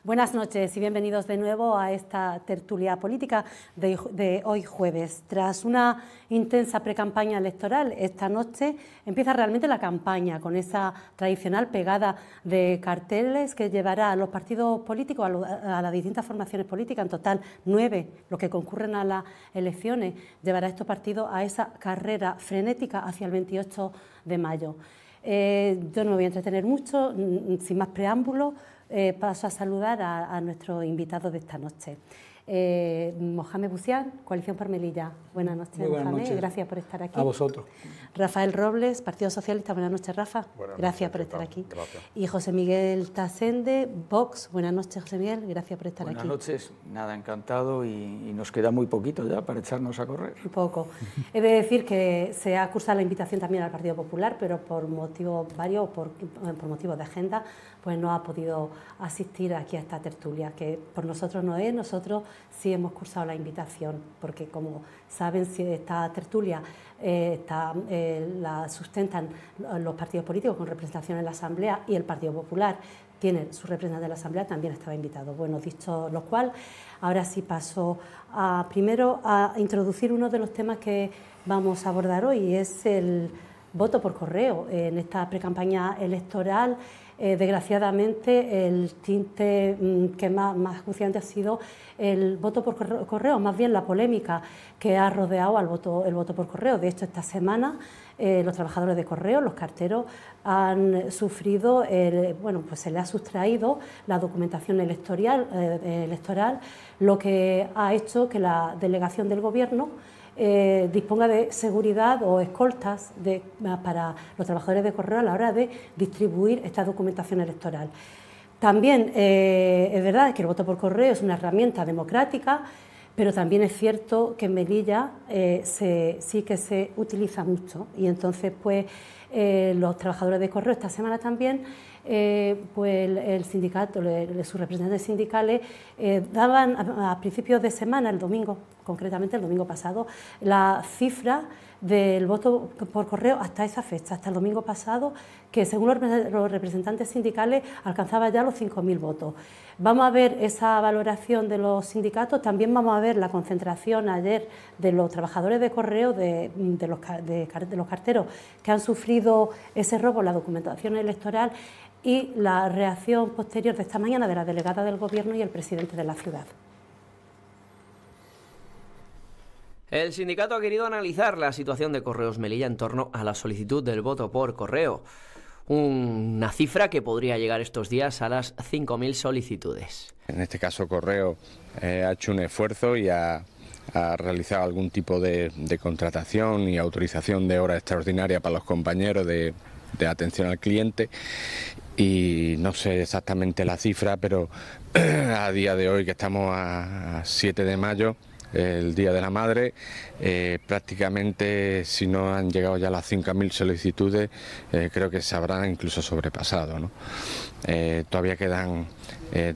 Buenas noches y bienvenidos de nuevo a esta tertulia política de hoy jueves. Tras una intensa precampaña electoral, esta noche empieza realmente la campaña con esa tradicional pegada de carteles que llevará a los partidos políticos, a las distintas formaciones políticas, en total 9, los que concurren a las elecciones, llevará a estos partidos a esa carrera frenética hacia el 28 de mayo. Yo no me voy a entretener mucho, sin más preámbulos. Paso a saludar a nuestro invitado de esta noche. Mohamed Bouziane, Coalición por Melilla. Buenas noches, Mohamed. Gracias por estar aquí. A vosotros. Rafael Robles, Partido Socialista. Buenas noches, Rafa. Gracias por estar aquí. Gracias. Y José Miguel Tasende, Vox. Buenas noches, José Miguel. Gracias por estar aquí. Buenas noches. Nada, encantado y nos queda muy poquito ya para echarnos a correr. Un poco. He de decir que se ha cursado la invitación también al Partido Popular, pero por motivos varios, por motivos de agenda, pues no ha podido asistir aquí a esta tertulia, que por nosotros no es, nosotros sí hemos cursado la invitación, porque como saben, si esta tertulia la sustentan los partidos políticos con representación en la Asamblea y el Partido Popular tiene su representante en la Asamblea, también estaba invitado. Bueno, dicho lo cual, ahora sí paso primero a introducir uno de los temas que vamos a abordar hoy, y es el voto por correo. En esta precampaña electoral, desgraciadamente, el tinte que más acuciante ha sido el voto por correo, más bien la polémica que ha rodeado el voto por correo. De hecho, esta semana los trabajadores de correo, los carteros, han sufrido, pues se les ha sustraído la documentación electoral, lo que ha hecho que la delegación del Gobierno disponga de seguridad o escoltas para los trabajadores de correo a la hora de distribuir esta documentación electoral. También es verdad que el voto por correo es una herramienta democrática, pero también es cierto que en Melilla sí que se utiliza mucho, y entonces pues los trabajadores de correo esta semana también, pues el sindicato, sus representantes sindicales daban a principios de semana, el domingo, concretamente el domingo pasado, la cifra del voto por correo hasta esa fecha, hasta el domingo pasado, que según los representantes sindicales alcanzaba ya los 5.000 votos. Vamos a ver esa valoración de los sindicatos, también vamos a ver la concentración ayer de los trabajadores de correo, de los carteros que han sufrido ese robo en la documentación electoral, y la reacción posterior de esta mañana de la delegada del Gobierno y el presidente de la ciudad. El sindicato ha querido analizar la situación de Correos Melilla en torno a la solicitud del voto por correo, una cifra que podría llegar estos días a las 5.000 solicitudes. En este caso, Correo ha hecho un esfuerzo y ha realizado algún tipo de contratación y autorización de hora extraordinaria para los compañeros de atención al cliente, y no sé exactamente la cifra, pero a día de hoy, que estamos a 7 de mayo, el Día de la Madre, prácticamente, si no han llegado ya las 5.000 solicitudes, creo que se habrán incluso sobrepasado, ¿no? Todavía quedan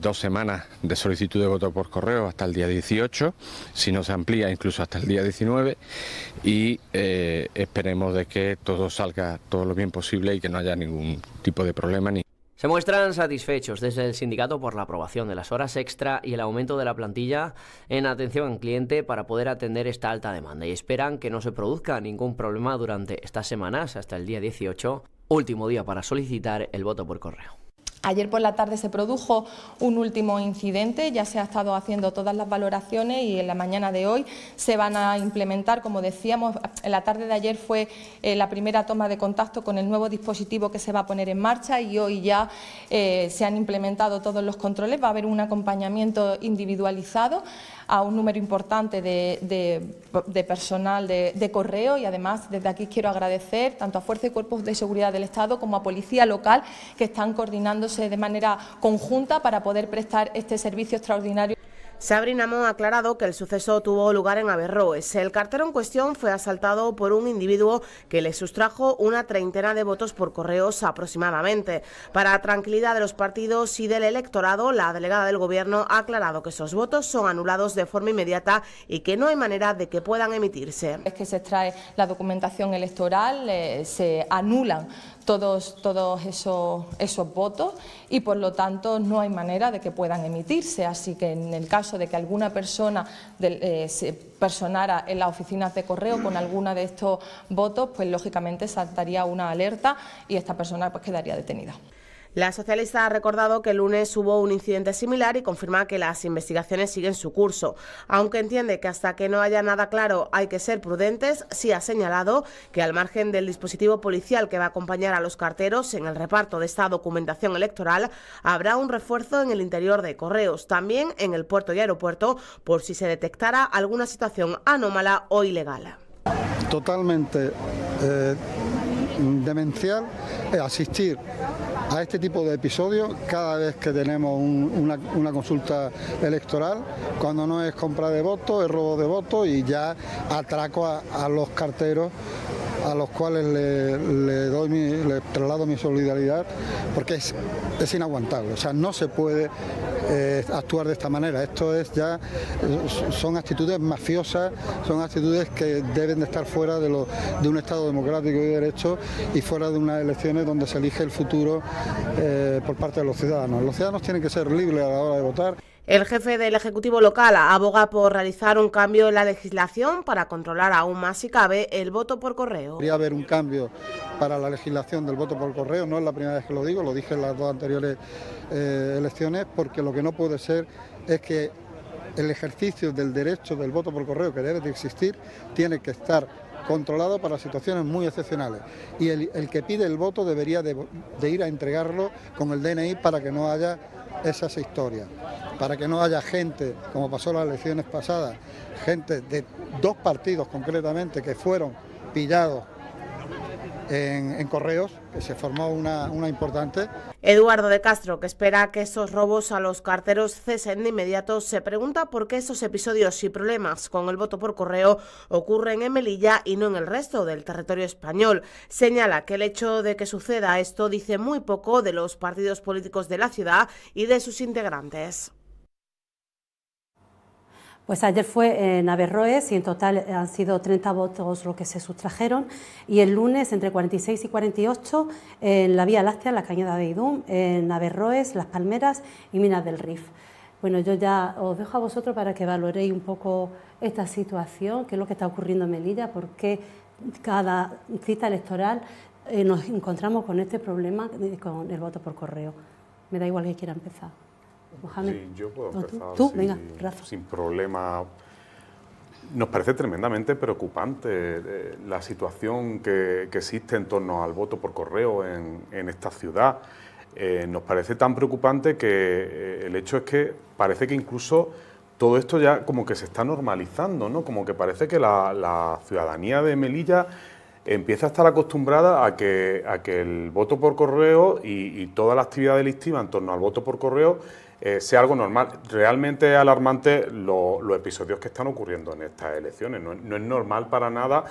2 semanas de solicitud de voto por correo hasta el día 18, si no se amplía incluso hasta el día 19, y esperemos de que todo salga todo lo bien posible y que no haya ningún tipo de problema. Se muestran satisfechos desde el sindicato por la aprobación de las horas extra y el aumento de la plantilla en atención al cliente para poder atender esta alta demanda, y esperan que no se produzca ningún problema durante estas semanas hasta el día 18, último día para solicitar el voto por correo. Ayer por la tarde se produjo un último incidente, ya se ha estado haciendo todas las valoraciones y en la mañana de hoy se van a implementar, como decíamos, en la tarde de ayer fue la primera toma de contacto con el nuevo dispositivo que se va a poner en marcha, y hoy ya se han implementado todos los controles. Va a haber un acompañamiento individualizado a un número importante de personal de correo, y además desde aquí quiero agradecer tanto a Fuerza y Cuerpos de Seguridad del Estado como a Policía Local, que están coordinándose de manera conjunta para poder prestar este servicio extraordinario. Sabri Namón ha aclarado que el suceso tuvo lugar en Averroes. El cartero en cuestión fue asaltado por un individuo que le sustrajo una treintena de votos por correos aproximadamente. Para tranquilidad de los partidos y del electorado, la delegada del Gobierno ha aclarado que esos votos son anulados de forma inmediata y que no hay manera de que puedan emitirse. Es que se extrae la documentación electoral, se anulan todos esos votos y por lo tanto no hay manera de que puedan emitirse. Así que en el caso de que alguna persona se personara en las oficinas de correo con alguna de estos votos, pues lógicamente saltaría una alerta y esta persona pues quedaría detenida. La socialista ha recordado que el lunes hubo un incidente similar y confirma que las investigaciones siguen su curso. Aunque entiende que hasta que no haya nada claro hay que ser prudentes, sí ha señalado que al margen del dispositivo policial que va a acompañar a los carteros en el reparto de esta documentación electoral, habrá un refuerzo en el interior de Correos, también en el puerto y aeropuerto, por si se detectara alguna situación anómala o ilegal. Totalmente demencial asistir a este tipo de episodios cada vez que tenemos una consulta electoral, cuando no es compra de votos, es robo de votos y ya atraco a los carteros, a los cuales le traslado mi solidaridad, porque es inaguantable. O sea, no se puede actuar de esta manera. Esto es ya, son actitudes mafiosas, son actitudes que deben de estar fuera de un Estado democrático y de derecho y fuera de unas elecciones donde se elige el futuro por parte de los ciudadanos. Los ciudadanos tienen que ser libres a la hora de votar. El jefe del Ejecutivo local aboga por realizar un cambio en la legislación para controlar aún más, si cabe, el voto por correo. Debería haber un cambio para la legislación del voto por correo, no es la primera vez que lo digo, lo dije en las dos anteriores elecciones, porque lo que no puede ser es que el ejercicio del derecho del voto por correo, que debe de existir, tiene que estar controlado para situaciones muy excepcionales, y el que pide el voto debería de ir a entregarlo con el DNI para que no haya esas historias, para que no haya gente, como pasó en las elecciones pasadas, gente de dos partidos concretamente que fueron pillados en Correos, que se formó una importante. Eduardo de Castro, que espera que esos robos a los carteros cesen de inmediato, se pregunta por qué esos episodios y problemas con el voto por correo ocurren en Melilla y no en el resto del territorio español. Señala que el hecho de que suceda esto dice muy poco de los partidos políticos de la ciudad y de sus integrantes. Pues ayer fue en Averroes y en total han sido 30 votos los que se sustrajeron, y el lunes entre 46 y 48 en la Vía Láctea, en la Cañada de Idún, en Averroes, Las Palmeras y Minas del Rif. Bueno, yo ya os dejo a vosotros para que valoréis un poco esta situación, qué es lo que está ocurriendo en Melilla, por qué cada cita electoral nos encontramos con este problema con el voto por correo. Me da igual que quiera empezar. Mohamed. Sí, yo puedo empezar. ¿Tú? Venga, Rafa. Sin problema. Nos parece tremendamente preocupante la situación que existe en torno al voto por correo en esta ciudad. Nos parece tan preocupante que el hecho es que parece que incluso todo esto ya como que se está normalizando, ¿no? Como que parece que la ciudadanía de Melilla empieza a estar acostumbrada a que el voto por correo y toda la actividad delictiva en torno al voto por correo sea algo normal. Realmente alarmante los episodios que están ocurriendo en estas elecciones. No es normal para nada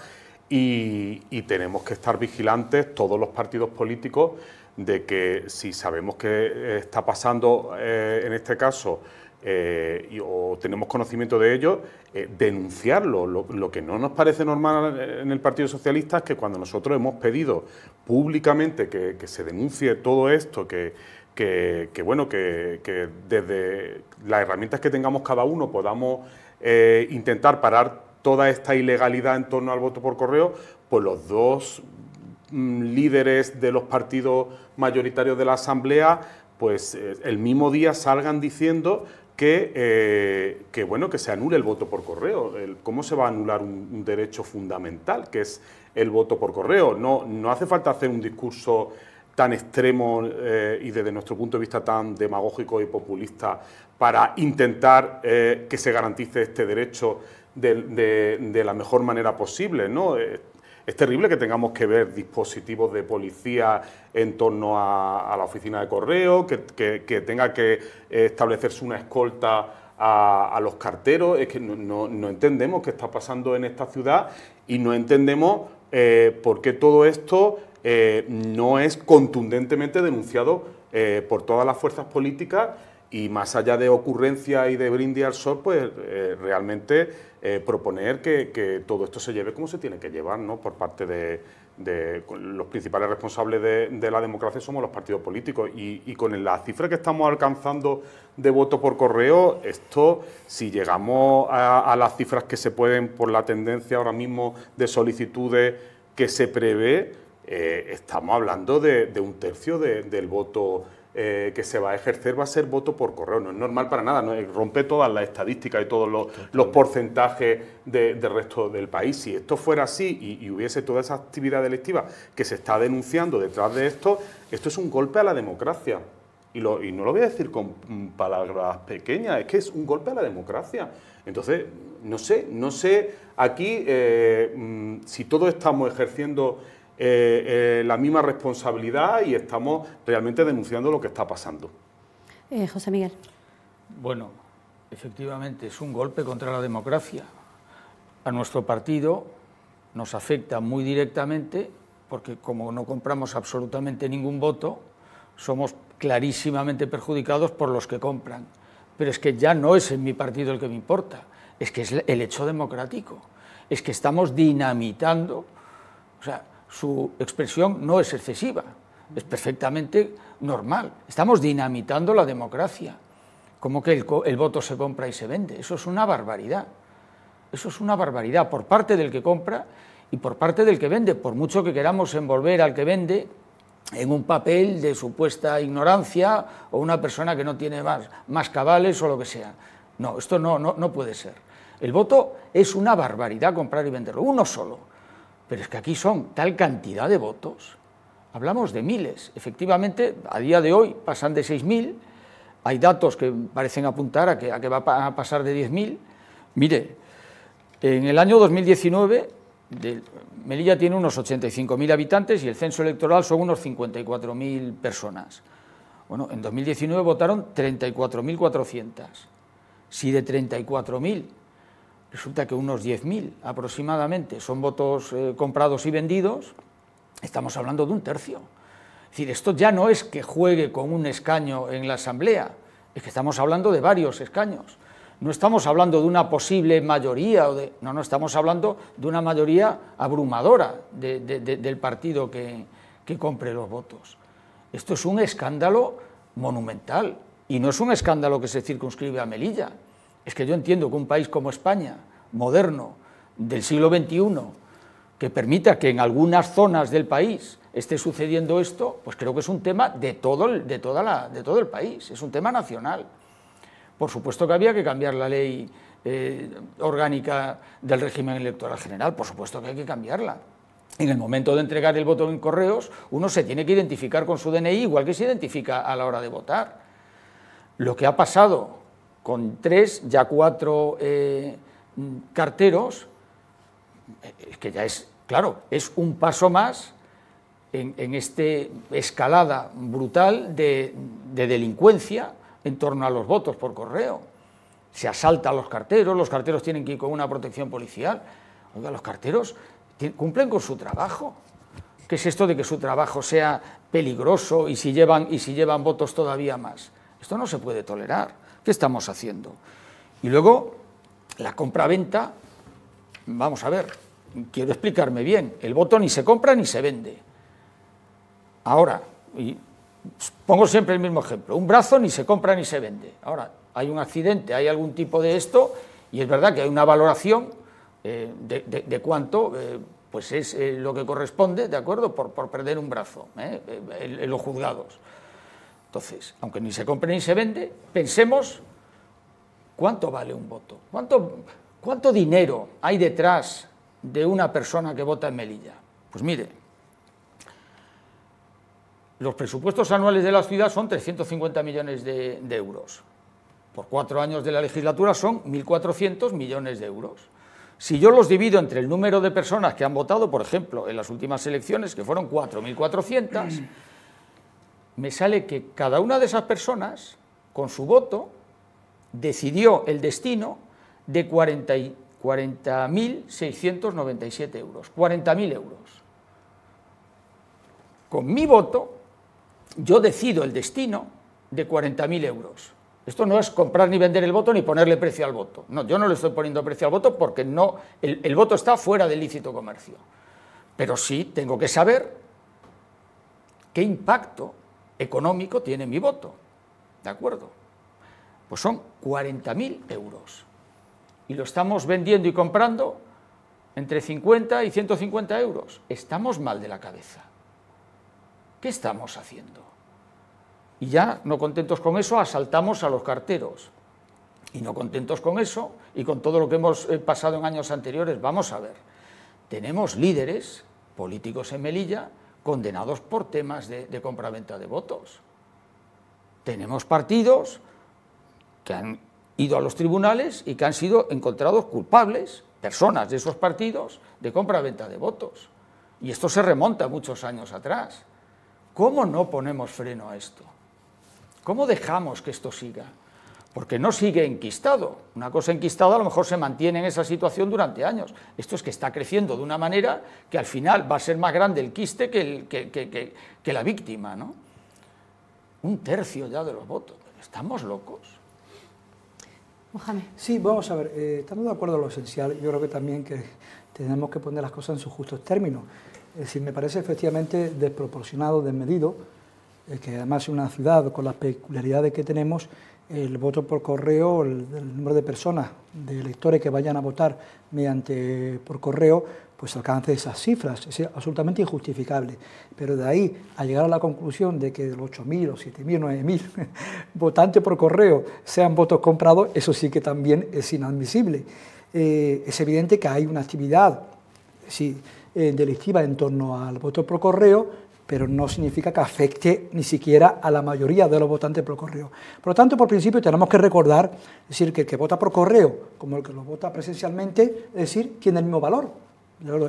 y tenemos que estar vigilantes todos los partidos políticos de que si sabemos que está pasando en este caso o tenemos conocimiento de ello, denunciarlo. Lo que no nos parece normal en el Partido Socialista es que cuando nosotros hemos pedido públicamente que se denuncie todo esto, que desde las herramientas que tengamos cada uno podamos intentar parar toda esta ilegalidad en torno al voto por correo, pues los dos líderes de los partidos mayoritarios de la Asamblea, pues el mismo día salgan diciendo que se anule el voto por correo. ¿Cómo se va a anular un derecho fundamental, que es el voto por correo? No hace falta hacer un discurso tan extremo y desde nuestro punto de vista tan demagógico y populista para intentar que se garantice este derecho de la mejor manera posible, ¿no? Es terrible que tengamos que ver dispositivos de policía en torno a la oficina de correo, que tenga que establecerse una escolta a los carteros. Es que no entendemos qué está pasando en esta ciudad y no entendemos por qué todo esto no es contundentemente denunciado por todas las fuerzas políticas y, más allá de ocurrencia y de brindis al sol, pues realmente proponer que todo esto se lleve como se tiene que llevar, ¿no? Por parte los principales responsables de la democracia somos los partidos políticos, y con la cifra que estamos alcanzando de voto por correo, esto, si llegamos a las cifras que se pueden, por la tendencia ahora mismo de solicitudes que se prevé, estamos hablando de un tercio del voto que se va a ejercer va a ser voto por correo. No es normal para nada, no rompe todas las estadísticas y todos los porcentajes del resto del país. Si esto fuera así y hubiese toda esa actividad delictiva que se está denunciando detrás de esto es un golpe a la democracia. Y no lo voy a decir con palabras pequeñas, es que es un golpe a la democracia. Entonces, no sé aquí si todos estamos ejerciendo la misma responsabilidad y estamos realmente denunciando lo que está pasando. José Miguel. Bueno, efectivamente es un golpe contra la democracia. A nuestro partido nos afecta muy directamente porque como no compramos absolutamente ningún voto, somos clarísimamente perjudicados por los que compran. Pero es que ya no es en mi partido el que me importa, es que es el hecho democrático, es que estamos dinamitando, o sea, su expresión no es excesiva, es perfectamente normal. Estamos dinamitando la democracia. Como que el voto se compra y se vende. Eso es una barbaridad. Eso es una barbaridad por parte del que compra y por parte del que vende, por mucho que queramos envolver al que vende en un papel de supuesta ignorancia o una persona que no tiene más cabales o lo que sea. No, esto no puede ser. El voto es una barbaridad comprar y venderlo, uno solo. Pero es que aquí son tal cantidad de votos, hablamos de miles, efectivamente a día de hoy pasan de 6.000, hay datos que parecen apuntar a que va a pasar de 10.000. Mire, en el año 2019 Melilla tiene unos 85.000 habitantes y el censo electoral son unos 54.000 personas. Bueno, en 2019 votaron 34.400, si de 34.000 resulta que unos 10.000 aproximadamente son votos comprados y vendidos, estamos hablando de un tercio. Es decir, esto ya no es que juegue con un escaño en la Asamblea, es que estamos hablando de varios escaños. No estamos hablando de una posible mayoría, no, estamos hablando de una mayoría abrumadora del partido que compre los votos. Esto es un escándalo monumental, y no es un escándalo que se circunscribe a Melilla. Es que yo entiendo que un país como España, moderno, del siglo XXI, que permita que en algunas zonas del país esté sucediendo esto, pues creo que es un tema de todo el país, es un tema nacional. Por supuesto que había que cambiar la ley orgánica del régimen electoral general, por supuesto que hay que cambiarla. En el momento de entregar el voto en correos, uno se tiene que identificar con su DNI, igual que se identifica a la hora de votar. Lo que ha pasado con 3, ya 4 carteros, es que ya es, claro, es un paso más en esta escalada brutal de delincuencia en torno a los votos por correo. Se asalta a los carteros tienen que ir con una protección policial. Oiga, los carteros cumplen con su trabajo. ¿Qué es esto de que su trabajo sea peligroso y si llevan votos todavía más? Esto no se puede tolerar. ¿Qué estamos haciendo? Y luego, la compra-venta, vamos a ver, quiero explicarme bien, el voto ni se compra ni se vende. Ahora, y pongo siempre el mismo ejemplo, un brazo ni se compra ni se vende. Ahora, hay un accidente, hay algún tipo de esto, y es verdad que hay una valoración de cuánto pues es lo que corresponde, ¿de acuerdo?, por perder un brazo en los juzgados. Entonces, aunque ni se compre ni se vende, pensemos cuánto vale un voto, cuánto dinero hay detrás de una persona que vota en Melilla. Pues mire, los presupuestos anuales de la ciudad son 350 millones de euros. Por 4 años de la legislatura son 1.400 millones de euros. Si yo los divido entre el número de personas que han votado, por ejemplo, en las últimas elecciones, que fueron 4.400, me sale que cada una de esas personas, con su voto, decidió el destino de 40.697 euros, 40.000 euros. Con mi voto, yo decido el destino de 40.000 euros. Esto no es comprar ni vender el voto ni ponerle precio al voto. No, yo no le estoy poniendo precio al voto porque no, el voto está fuera del lícito comercio. pero sí tengo que saber qué impacto económico tiene mi voto, ¿de acuerdo? Pues son 40.000 euros y lo estamos vendiendo y comprando entre 50 y 150 euros. Estamos mal de la cabeza. ¿Qué estamos haciendo? Y ya, no contentos con eso, asaltamos a los carteros. Y no contentos con eso, y con todo lo que hemos pasado en años anteriores, vamos a ver, tenemos líderes políticos en Melilla condenados por temas de compraventa de votos. Tenemos partidos que han ido a los tribunales y que han sido encontrados culpables, personas de esos partidos, de compraventa de votos. Y esto se remonta muchos años atrás. ¿Cómo no ponemos freno a esto? ¿Cómo dejamos que esto siga? Porque no sigue enquistado. Una cosa enquistada a lo mejor se mantiene en esa situación durante años. Esto es que está creciendo de una manera que al final va a ser más grande el quiste que la víctima, ¿no? 1/3 ya de los votos. ¿Estamos locos? Mohamed. Sí, vamos a ver, estamos de acuerdo en lo esencial. Yo creo que también que tenemos que poner las cosas en sus justos términos. Es decir, me parece efectivamente desproporcionado, desmedido, que además es una ciudad con las peculiaridades que tenemos, el voto por correo, el número de personas, de electores que vayan a votar por correo, pues alcance esas cifras. Es absolutamente injustificable. Pero de ahí a llegar a la conclusión de que los 8.000 o 7.000 o 9.000 votantes por correo sean votos comprados, eso sí que también es inadmisible. Es evidente que hay una actividad delictiva en torno al voto por correo, pero no significa que afecte ni siquiera a la mayoría de los votantes por correo. Por lo tanto, por principio tenemos que recordar, es decir, que el que vota por correo, como el que lo vota presencialmente, es decir, tiene el mismo valor.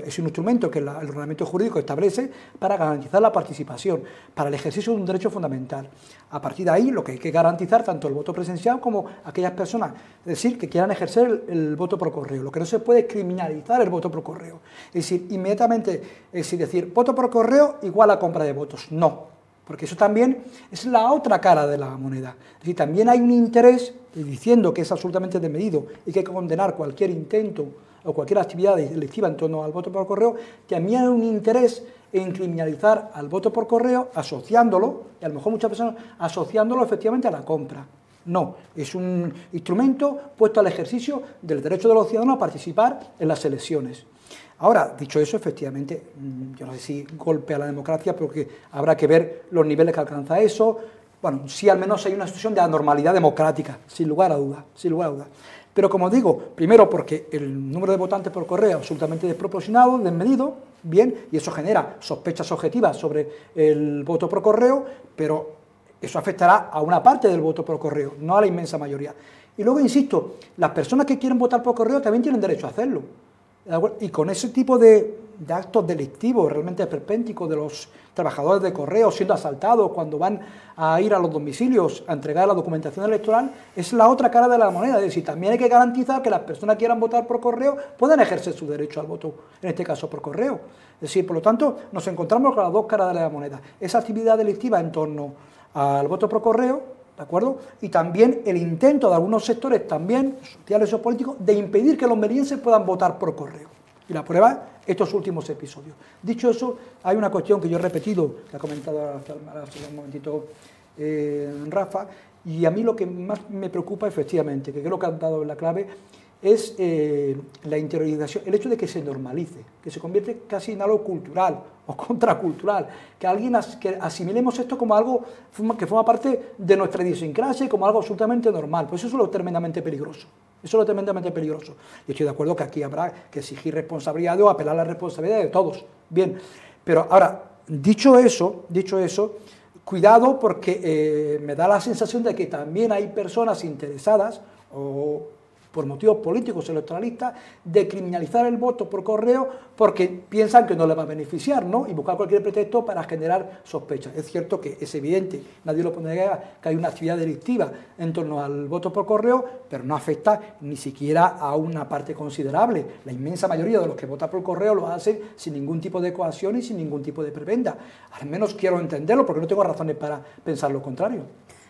Es un instrumento que el ordenamiento jurídico establece para garantizar la participación, para el ejercicio de un derecho fundamental. A partir de ahí, lo que hay que garantizar, tanto el voto presencial como aquellas personas, es decir, que quieran ejercer el voto por correo. Lo que no se puede es criminalizar el voto por correo. Es decir, inmediatamente, decir, voto por correo igual a compra de votos. No, porque eso también es la otra cara de la moneda. Es decir, también hay un interés, diciendo que es absolutamente desmedido y que hay que condenar cualquier intento o cualquier actividad delictiva en torno al voto por correo, también hay un interés en criminalizar al voto por correo, asociándolo, y a lo mejor muchas personas asociándolo efectivamente a la compra. No, es un instrumento puesto al ejercicio del derecho de los ciudadanos a participar en las elecciones. Ahora, dicho eso, efectivamente, yo no sé si golpe a la democracia, porque habrá que ver los niveles que alcanza eso. Bueno, sí, al menos hay una situación de anormalidad democrática, sin lugar a duda, sin lugar a duda. Pero como digo, primero porque el número de votantes por correo es absolutamente desproporcionado, desmedido, bien, y eso genera sospechas objetivas sobre el voto por correo, pero eso afectará a una parte del voto por correo, no a la inmensa mayoría. Y luego, insisto, las personas que quieren votar por correo también tienen derecho a hacerlo. Y con ese tipo de actos delictivos realmente esperpénticos de los trabajadores de correo siendo asaltados cuando van a ir a los domicilios a entregar la documentación electoral, es la otra cara de la moneda. Es decir, también hay que garantizar que las personas que quieran votar por correo puedan ejercer su derecho al voto, en este caso por correo. Es decir, por lo tanto, nos encontramos con las dos caras de la moneda. Esa actividad delictiva en torno al voto por correo, ¿de acuerdo? Y también el intento de algunos sectores también, sociales o políticos, de impedir que los melienses puedan votar por correo. Y la prueba, estos últimos episodios. Dicho eso, hay una cuestión que yo he repetido, que ha comentado hace un momentito Rafa, y a mí lo que más me preocupa efectivamente, que creo que han dado la clave, es la interiorización, el hecho de que se normalice, que se convierte casi en algo cultural o contracultural, que asimilemos esto como algo que forma parte de nuestra idiosincrasia, como algo absolutamente normal. Pues eso es lo tremendamente peligroso. Eso es lo tremendamente peligroso. Y estoy de acuerdo que aquí habrá que exigir responsabilidad o apelar a la responsabilidad de todos. Bien, pero ahora, dicho eso, cuidado, porque me da la sensación de que también hay personas interesadas o por motivos políticos electoralistas, de criminalizar el voto por correo porque piensan que no le va a beneficiar, ¿no? Y buscar cualquier pretexto para generar sospechas. Es cierto que es evidente, nadie lo pondrá, que hay una actividad delictiva en torno al voto por correo, pero no afecta ni siquiera a una parte considerable. La inmensa mayoría de los que votan por correo lo hacen sin ningún tipo de coacción y sin ningún tipo de prebenda. Al menos quiero entenderlo porque no tengo razones para pensar lo contrario.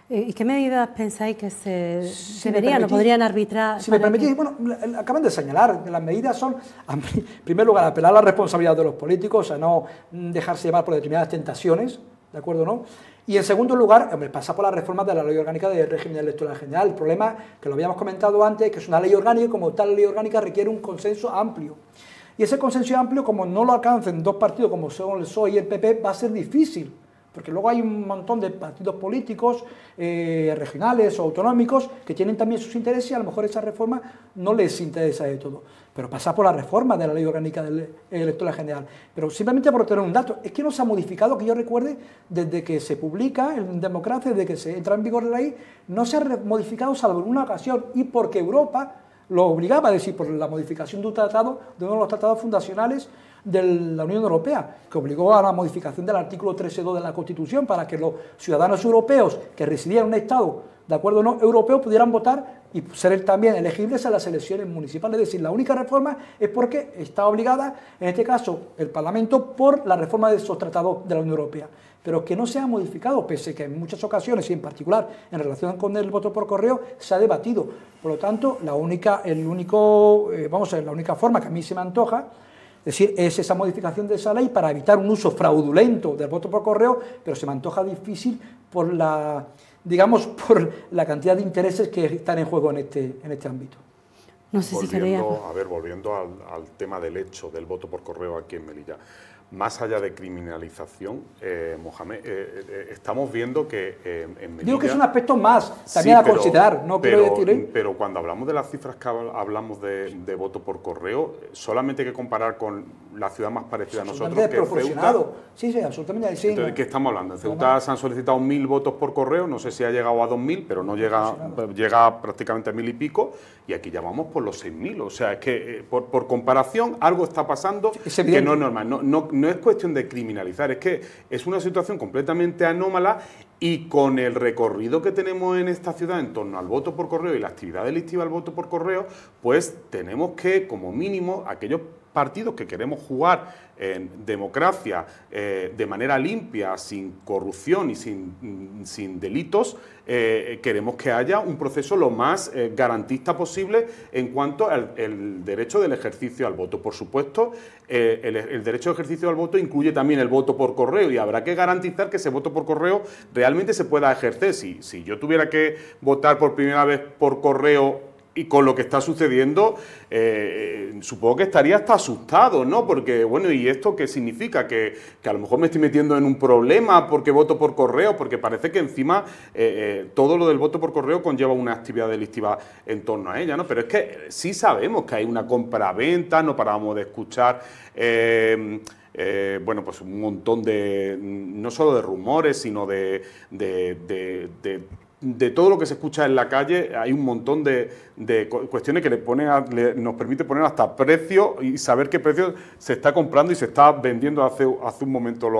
¿Y qué medidas pensáis que se deberían o podrían arbitrar? Si me permitís, bueno, acaban de señalar que las medidas son, en primer lugar, apelar a la responsabilidad de los políticos, a no dejarse llevar por determinadas tentaciones, ¿de acuerdo, no? Y en segundo lugar, hombre, pasa por la reforma de la Ley Orgánica del Régimen Electoral General. El problema, que lo habíamos comentado antes, que es una ley orgánica y como tal ley orgánica requiere un consenso amplio. Y ese consenso amplio, como no lo alcancen dos partidos como son el PSOE y el PP, va a ser difícil. Porque luego hay un montón de partidos políticos, regionales o autonómicos, que tienen también sus intereses y a lo mejor esa reforma no les interesa de todo. Pero pasa por la reforma de la Ley Orgánica Electoral General. Pero simplemente por tener un dato, es que no se ha modificado, que yo recuerde, desde que se publica en democracia, desde que se entra en vigor la ley, no se ha modificado salvo en una ocasión, y porque Europa lo obligaba, es decir, por la modificación de un tratado, de uno de los tratados fundacionales de la Unión Europea, que obligó a la modificación del artículo 13.2 de la Constitución para que los ciudadanos europeos que residían en un Estado, de acuerdo o no, europeo, pudieran votar y ser también elegibles a las elecciones municipales. Es decir, la única reforma es porque está obligada, en este caso, el Parlamento, por la reforma de esos tratados de la Unión Europea. Pero que no se ha modificado, pese a que en muchas ocasiones, y en particular en relación con el voto por correo, se ha debatido. Por lo tanto, la única forma que a mí se me antoja, es decir, es esa modificación de esa ley para evitar un uso fraudulento del voto por correo, pero se me antoja difícil por la, digamos, por la cantidad de intereses que están en juego en este ámbito. No sé si quería... Volviendo al tema del hecho del voto por correo aquí en Melilla. Más allá de criminalización, Mohamed, estamos viendo que en Melilla... Digo que es un aspecto más también a considerar, no quiero decir... Pero cuando hablamos de las cifras que hablamos de voto por correo, solamente hay que comparar con la ciudad más parecida a nosotros, que es Ceuta. Sí, absolutamente. Sí, entonces, ¿de qué estamos hablando? En Ceuta se han solicitado 1.000 votos por correo, no sé si ha llegado a 2.000, pero no llega prácticamente a 1.000 y pico, y aquí ya vamos por los 6.000. O sea, es que por comparación algo está pasando que no es normal. No es cuestión de criminalizar, es que es una situación completamente anómala, y con el recorrido que tenemos en esta ciudad en torno al voto por correo y la actividad delictiva al voto por correo, pues tenemos que, como mínimo, aquellos partidos que queremos jugar en democracia de manera limpia, sin corrupción y sin delitos, queremos que haya un proceso lo más garantista posible en cuanto al derecho del ejercicio al voto. Por supuesto, el derecho de ejercicio al voto incluye también el voto por correo, y habrá que garantizar que ese voto por correo realmente se pueda ejercer. Si yo tuviera que votar por primera vez por correo y con lo que está sucediendo, supongo que estaría hasta asustado, ¿no? Porque, bueno, ¿y esto qué significa? Que a lo mejor me estoy metiendo en un problema porque voto por correo, porque parece que encima todo lo del voto por correo conlleva una actividad delictiva en torno a ella, ¿no? Pero es que sí sabemos que hay una compra-venta, no parábamos de escuchar... bueno, pues un montón de, no solo de rumores, sino de todo lo que se escucha en la calle. Hay un montón de cuestiones que nos permite poner hasta precio y saber qué precio se está comprando y se está vendiendo. Hace un momento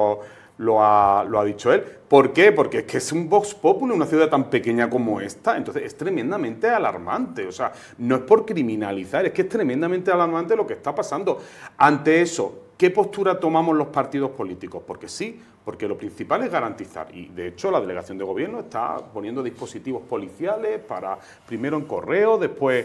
lo ha dicho él. ¿Por qué? Porque es que es un Vox Populi, una ciudad tan pequeña como esta, entonces es tremendamente alarmante. O sea, no es por criminalizar, es que es tremendamente alarmante lo que está pasando. Ante eso, ¿qué postura tomamos los partidos políticos? Porque sí, porque lo principal es garantizar, y de hecho la delegación de gobierno está poniendo dispositivos policiales primero en correo, después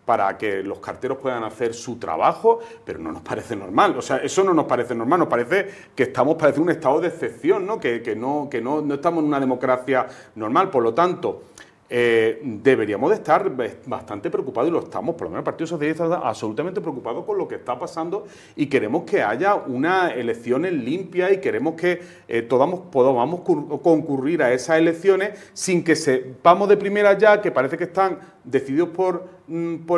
para que los carteros puedan hacer su trabajo, pero no nos parece normal. O sea, eso no nos parece normal, nos parece que parece un estado de excepción, ¿no? Que no estamos en una democracia normal. Por lo tanto, deberíamos de estar bastante preocupados, y lo estamos, por lo menos el Partido Socialista está absolutamente preocupado con lo que está pasando, y queremos que haya unas elecciones limpias, y queremos que podamos concurrir a esas elecciones sin que sepamos de primera ya que parece que están decididos por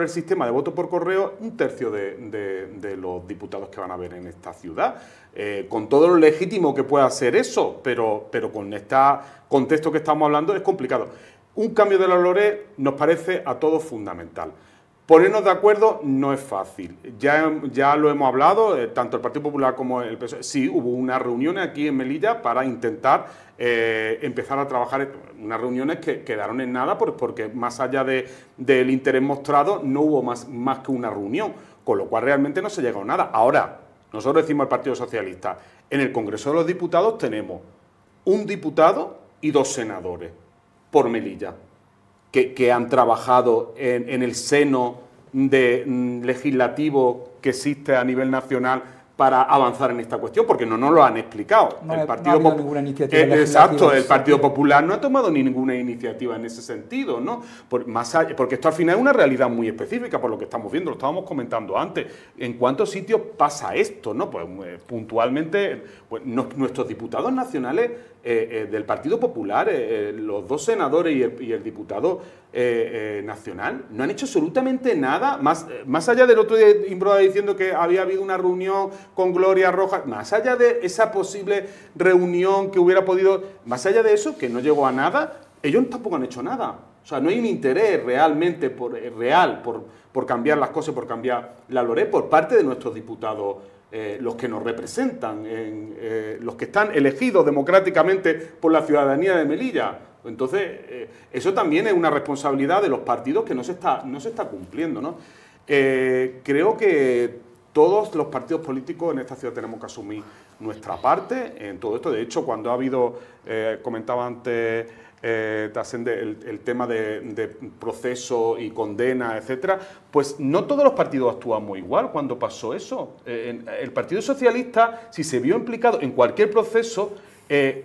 el sistema de voto por correo un tercio de los diputados que van a haber en esta ciudad, con todo lo legítimo que pueda ser eso, pero con este contexto que estamos hablando es complicado. Un cambio de la LORE nos parece a todos fundamental. Ponernos de acuerdo no es fácil. Ya lo hemos hablado, tanto el Partido Popular como el PSOE. Sí, hubo unas reuniones aquí en Melilla para intentar empezar a trabajar, unas reuniones que quedaron en nada porque más allá del interés mostrado no hubo más que una reunión, con lo cual realmente no se llegó a nada. Ahora, nosotros decimos al Partido Socialista, en el Congreso de los Diputados tenemos un diputado y 2 senadores por Melilla, que han trabajado en el seno legislativo que existe a nivel nacional para avanzar en esta cuestión, porque no nos lo han explicado. No ha habido ninguna iniciativa legislativa. Exacto, el Partido Popular no ha tomado ni ninguna iniciativa en ese sentido, ¿no? Porque esto al final es una realidad muy específica, por lo que estamos viendo, lo estábamos comentando antes. ¿En cuántos sitios pasa esto, no? Pues puntualmente, pues, nuestros diputados nacionales del Partido Popular, los 2 senadores y el diputado nacional, no han hecho absolutamente nada, más allá del otro día Imbroda diciendo que había habido una reunión con Gloria Rojas, más allá de esa posible reunión que hubiera podido, más allá de eso, que no llegó a nada, ellos tampoco han hecho nada. O sea, no hay un interés realmente por cambiar las cosas, por cambiar la LORE por parte de nuestros diputados, los que nos representan, los que están elegidos democráticamente por la ciudadanía de Melilla. Entonces, eso también es una responsabilidad de los partidos que no se está cumpliendo, ¿no? Creo que todos los partidos políticos en esta ciudad tenemos que asumir nuestra parte en todo esto. De hecho, cuando ha habido, comentaba antes el tema de proceso y condena, etcétera, pues no todos los partidos actuamos igual cuando pasó eso. El Partido Socialista, si se vio implicado en cualquier proceso,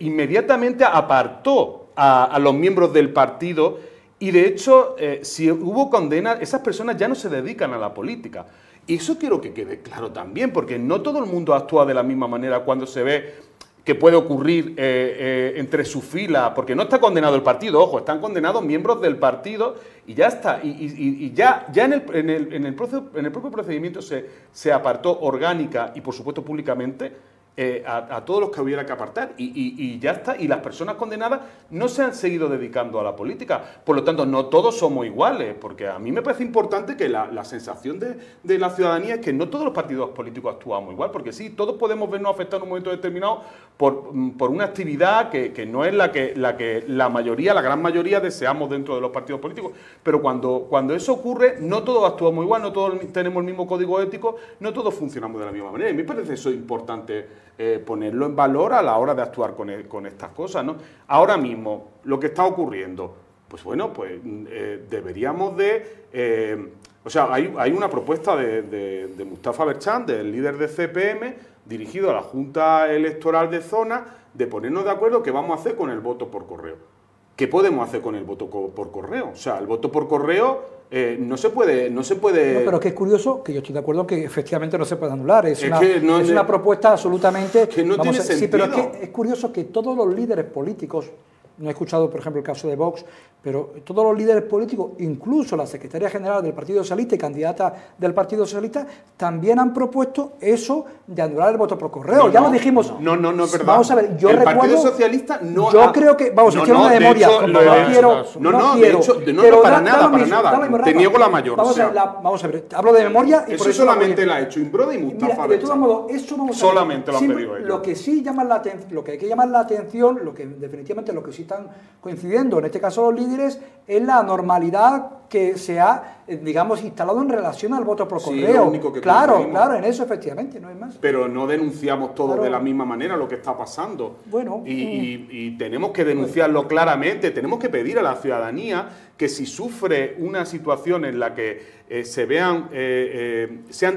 inmediatamente apartó a los miembros del partido y, de hecho, si hubo condena, esas personas ya no se dedican a la política. Y eso quiero que quede claro también, porque no todo el mundo actúa de la misma manera cuando se ve que puede ocurrir entre sus filas, porque no está condenado el partido, ojo, están condenados miembros del partido y ya está. Y ya en el propio procedimiento se apartó orgánica y, por supuesto, públicamente a todos los que hubiera que apartar y ya está. Y las personas condenadas no se han seguido dedicando a la política. Por lo tanto, no todos somos iguales, porque a mí me parece importante que la sensación de la ciudadanía es que no todos los partidos políticos actuamos igual, porque sí, todos podemos vernos afectados en un momento determinado por una actividad que no es la que la gran mayoría deseamos dentro de los partidos políticos. Pero cuando eso ocurre, no todos actuamos igual, no todos tenemos el mismo código ético, no todos funcionamos de la misma manera. Y me parece eso importante, ponerlo en valor a la hora de actuar con estas cosas, ¿no? Ahora mismo, lo que está ocurriendo, pues bueno, pues deberíamos de... o sea, hay una propuesta de Mustafa Berchan, del líder de CPM, dirigido a la Junta Electoral de Zona, de ponernos de acuerdo qué vamos a hacer con el voto por correo. ¿Qué podemos hacer con el voto por correo? O sea, el voto por correo no se puede... No, pero que es curioso, que yo estoy de acuerdo que efectivamente no se puede anular. Es una propuesta absolutamente... Que no tiene sentido. Sí, pero es curioso que todos los líderes políticos, no he escuchado, por ejemplo, el caso de Vox, pero todos los líderes políticos, incluso la secretaria general del Partido Socialista y candidata del Partido Socialista, también han propuesto eso de anular el voto por correo. Ya lo dijimos. No, es verdad. Vamos a ver, yo el recuerdo... Partido Socialista no... Yo creo que... Vamos, estoy hablando de memoria. No, para nada. Te niego la mayor. Vamos a ver, hablo de memoria... y eso solamente lo ha hecho Imbroda y Mustafa. De todos modos, eso vamos a ver. Solamente lo han pedido ellos. Lo que sí llama la atención, lo que hay que llamar la atención, lo que definitivamente lo que sí están coincidiendo, en este caso los líderes, es la normalidad que se ha, digamos, instalado en relación al voto por correo. Sí, lo único que claro, en eso efectivamente, no hay más. Pero no denunciamos todos de la misma manera lo que está pasando. Bueno. Y tenemos que denunciarlo claramente, tenemos que pedir a la ciudadanía que si sufre una situación en la que sean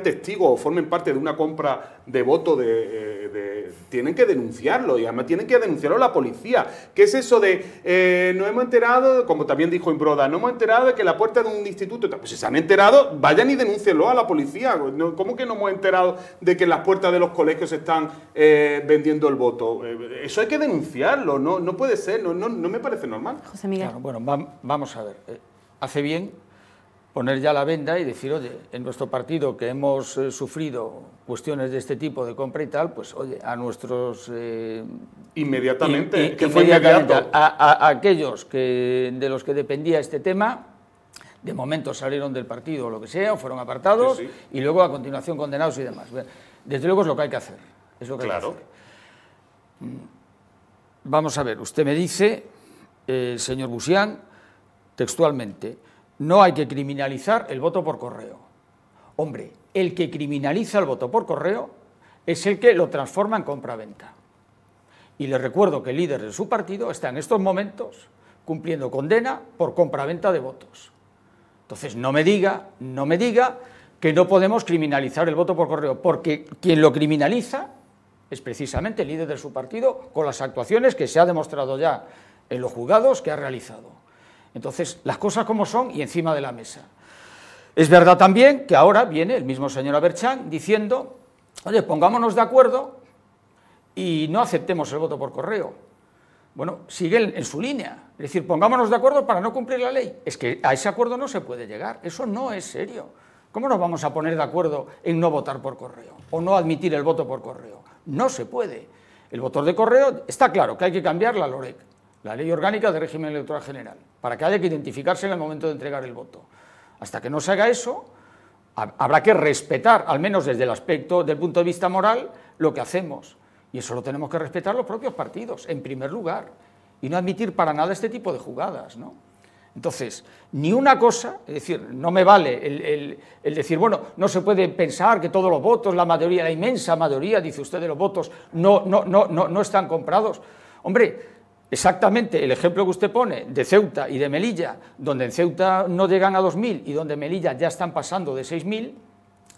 testigos o formen parte de una compra de voto, tienen que denunciarlo, y además tienen que denunciarlo a la policía. ¿Qué es eso de no hemos enterado, como también dijo Imbroda, no hemos enterado de que la puerta de un instituto... Pues si se han enterado, vayan y denúncienlo a la policía. ¿Cómo que no hemos enterado de que en las puertas de los colegios se están vendiendo el voto? Eso hay que denunciarlo, no puede ser, no me parece normal. José Miguel. Claro, bueno, vamos a ver. Hace bien poner ya la venda y decir, oye, en nuestro partido que hemos sufrido cuestiones de este tipo de compra y tal, pues oye, a nuestros... inmediatamente, que fue inmediato. A aquellos de los que dependía este tema, de momento salieron del partido o lo que sea, o fueron apartados, sí. Y luego a continuación condenados y demás. Desde luego es lo que hay que hacer. Es lo que hay que hacer. Vamos a ver, usted me dice, señor Busián, textualmente, no hay que criminalizar el voto por correo. Hombre, el que criminaliza el voto por correo es el que lo transforma en compra-venta. Y le recuerdo que el líder de su partido está en estos momentos cumpliendo condena por compraventa de votos. Entonces, no me diga que no podemos criminalizar el voto por correo, porque quien lo criminaliza es precisamente el líder de su partido, con las actuaciones que se ha demostrado ya en los juzgados que ha realizado. Entonces, las cosas como son y encima de la mesa. Es verdad también que ahora viene el mismo señor Aberchán diciendo, oye, pongámonos de acuerdo y no aceptemos el voto por correo. Bueno, sigue en su línea, es decir, pongámonos de acuerdo para no cumplir la ley. Es que a ese acuerdo no se puede llegar, eso no es serio. ¿Cómo nos vamos a poner de acuerdo en no votar por correo o no admitir el voto por correo? No se puede. El voto de correo, está claro que hay que cambiar la LOREC, la Ley Orgánica de Régimen Electoral General, para que haya que identificarse en el momento de entregar el voto. Hasta que no se haga eso, habrá que respetar, al menos desde el aspecto del punto de vista moral, lo que hacemos. Y eso lo tenemos que respetar los propios partidos, en primer lugar, y no admitir para nada este tipo de jugadas, ¿no? Entonces, ni una cosa, es decir, no me vale el decir, bueno, no se puede pensar que todos los votos, la mayoría, la inmensa mayoría, dice usted, de los votos no están comprados. Hombre, exactamente el ejemplo que usted pone de Ceuta y de Melilla, donde en Ceuta no llegan a 2.000 y donde en Melilla ya están pasando de 6.000,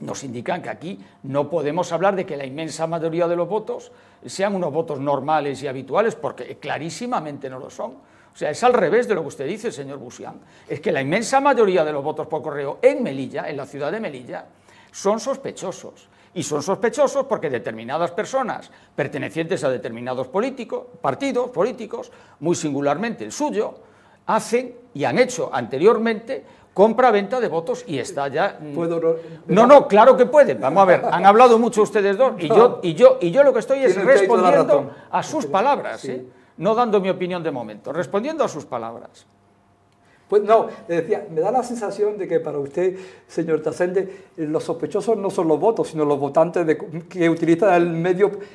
nos indican que aquí no podemos hablar de que la inmensa mayoría de los votos sean unos votos normales y habituales, porque clarísimamente no lo son. O sea, es al revés de lo que usted dice, señor Busián. Es que la inmensa mayoría de los votos por correo en Melilla, en la ciudad de Melilla, son sospechosos. Y son sospechosos porque determinadas personas pertenecientes a determinados partidos políticos, muy singularmente el suyo, hacen y han hecho anteriormente compra-venta de votos y está ya... No, claro que pueden. Vamos a ver, han hablado mucho ustedes dos y yo lo que estoy es respondiendo a sus palabras, ¿eh? No dando mi opinión de momento, respondiendo a sus palabras. Pues no, le decía, me da la sensación de que para usted, señor Trascende, los sospechosos no son los votos, sino los votantes que utilizan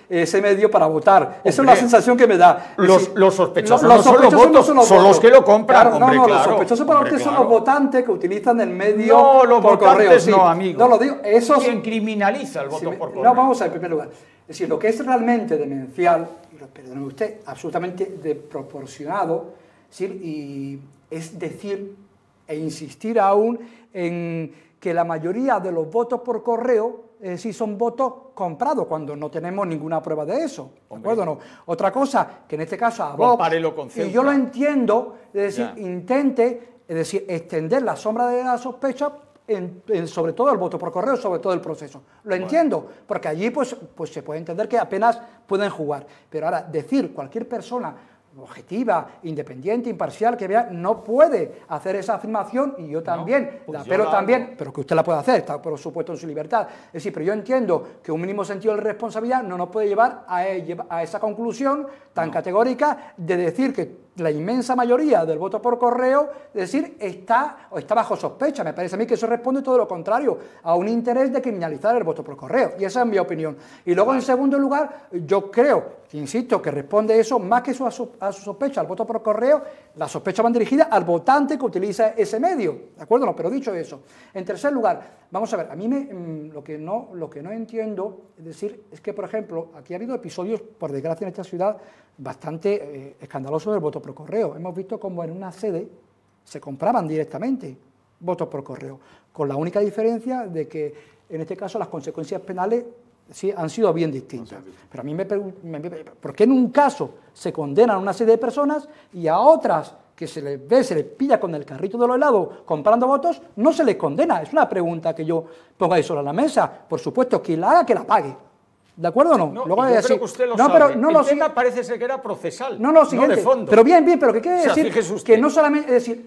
ese medio para votar. Hombre, esa es la sensación que me da. Los sospechosos no son los votos, son los que lo compran. Claro, hombre, los sospechosos para usted son los votantes que utilizan el medio no, los por votantes correo. Sí. No, amigo. No, lo digo, esos... ¿Quién criminaliza el voto por correo? No, vamos a ver, en primer lugar. Es decir, lo que es realmente demencial, perdóneme usted, absolutamente desproporcionado, es decir e insistir aún en que la mayoría de los votos por correo son votos comprados, cuando no tenemos ninguna prueba de eso, ¿de acuerdo? No. Otra cosa, que en este caso a Vox, y yo lo entiendo, es decir, intente, extender la sombra de la sospecha sobre todo el voto por correo, sobre todo el proceso. Lo entiendo, porque allí pues se puede entender que apenas pueden jugar. Pero ahora, decir cualquier persona objetiva, independiente, imparcial, que vea, no puede hacer esa afirmación, y yo también, la apelo también, pero que usted la puede hacer, está por supuesto en su libertad. Es decir, pero yo entiendo que un mínimo sentido de responsabilidad no nos puede llevar a esa conclusión tan categórica de decir que la inmensa mayoría del voto por correo, es decir, está bajo sospecha. Me parece a mí que eso responde todo lo contrario, a un interés de criminalizar el voto por correo, y esa es mi opinión. Y luego, en segundo lugar, yo creo, insisto, que responde eso, más que a su sospecha al voto por correo, la sospecha van dirigida al votante que utiliza ese medio, ¿de acuerdo? No, pero dicho eso, en tercer lugar, vamos a ver, a mí lo que no entiendo, es decir, es que, por ejemplo, aquí ha habido episodios, por desgracia, en esta ciudad, bastante escandalosos del voto por correo. Hemos visto cómo en una sede se compraban directamente votos por correo, con la única diferencia de que, en este caso, las consecuencias penales sí han sido bien distintas. Pero a mí ¿por qué en un caso se condenan a una serie de personas y a otras que se les pilla con el carrito de los helados comprando votos, no se les condena? Es una pregunta que yo pongo ahí sobre la mesa. Por supuesto, quien la haga, que la pague. ¿De acuerdo o no? No, luego yo creo que usted lo sabe. Pero el tema parece ser que era procesal, no de fondo. Pero bien, pero ¿qué quiere decir? Que no solamente, es decir,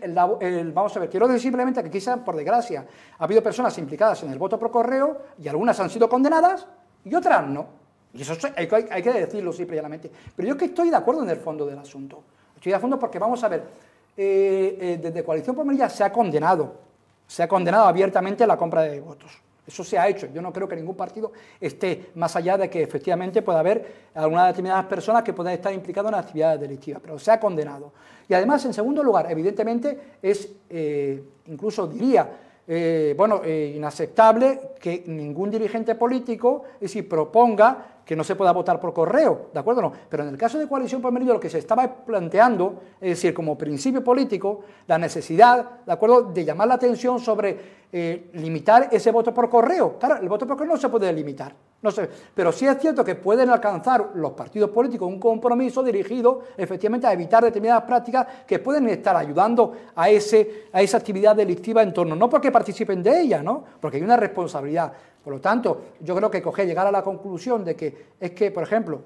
vamos a ver, quiero decir simplemente que quizá, por desgracia, ha habido personas implicadas en el voto por correo y algunas han sido condenadas y otras no. Y eso hay que decirlo simple y llanamente. Pero yo que estoy de acuerdo en el fondo del asunto. Estoy de fondo porque, vamos a ver, desde Coalición por Melilla se ha condenado abiertamente la compra de votos. Eso se ha hecho. Yo no creo que ningún partido esté más allá de que efectivamente pueda haber algunas determinadas personas que puedan estar implicadas en actividades delictivas, pero se ha condenado. Y además, en segundo lugar, evidentemente es, incluso diría, inaceptable que ningún dirigente político proponga que no se pueda votar por correo, ¿de acuerdo? No, pero en el caso de Coalición por Meridio lo que se estaba planteando, es decir, como principio político, la necesidad, ¿de acuerdo?, de llamar la atención sobre limitar ese voto por correo. Claro, el voto por correo no se puede limitar, no sé, pero sí es cierto que pueden alcanzar los partidos políticos un compromiso dirigido efectivamente a evitar determinadas prácticas que pueden estar ayudando a esa actividad delictiva en torno, no porque participen de ella, ¿no?, porque hay una responsabilidad. Por lo tanto, yo creo que llegar a la conclusión de que es que, por ejemplo,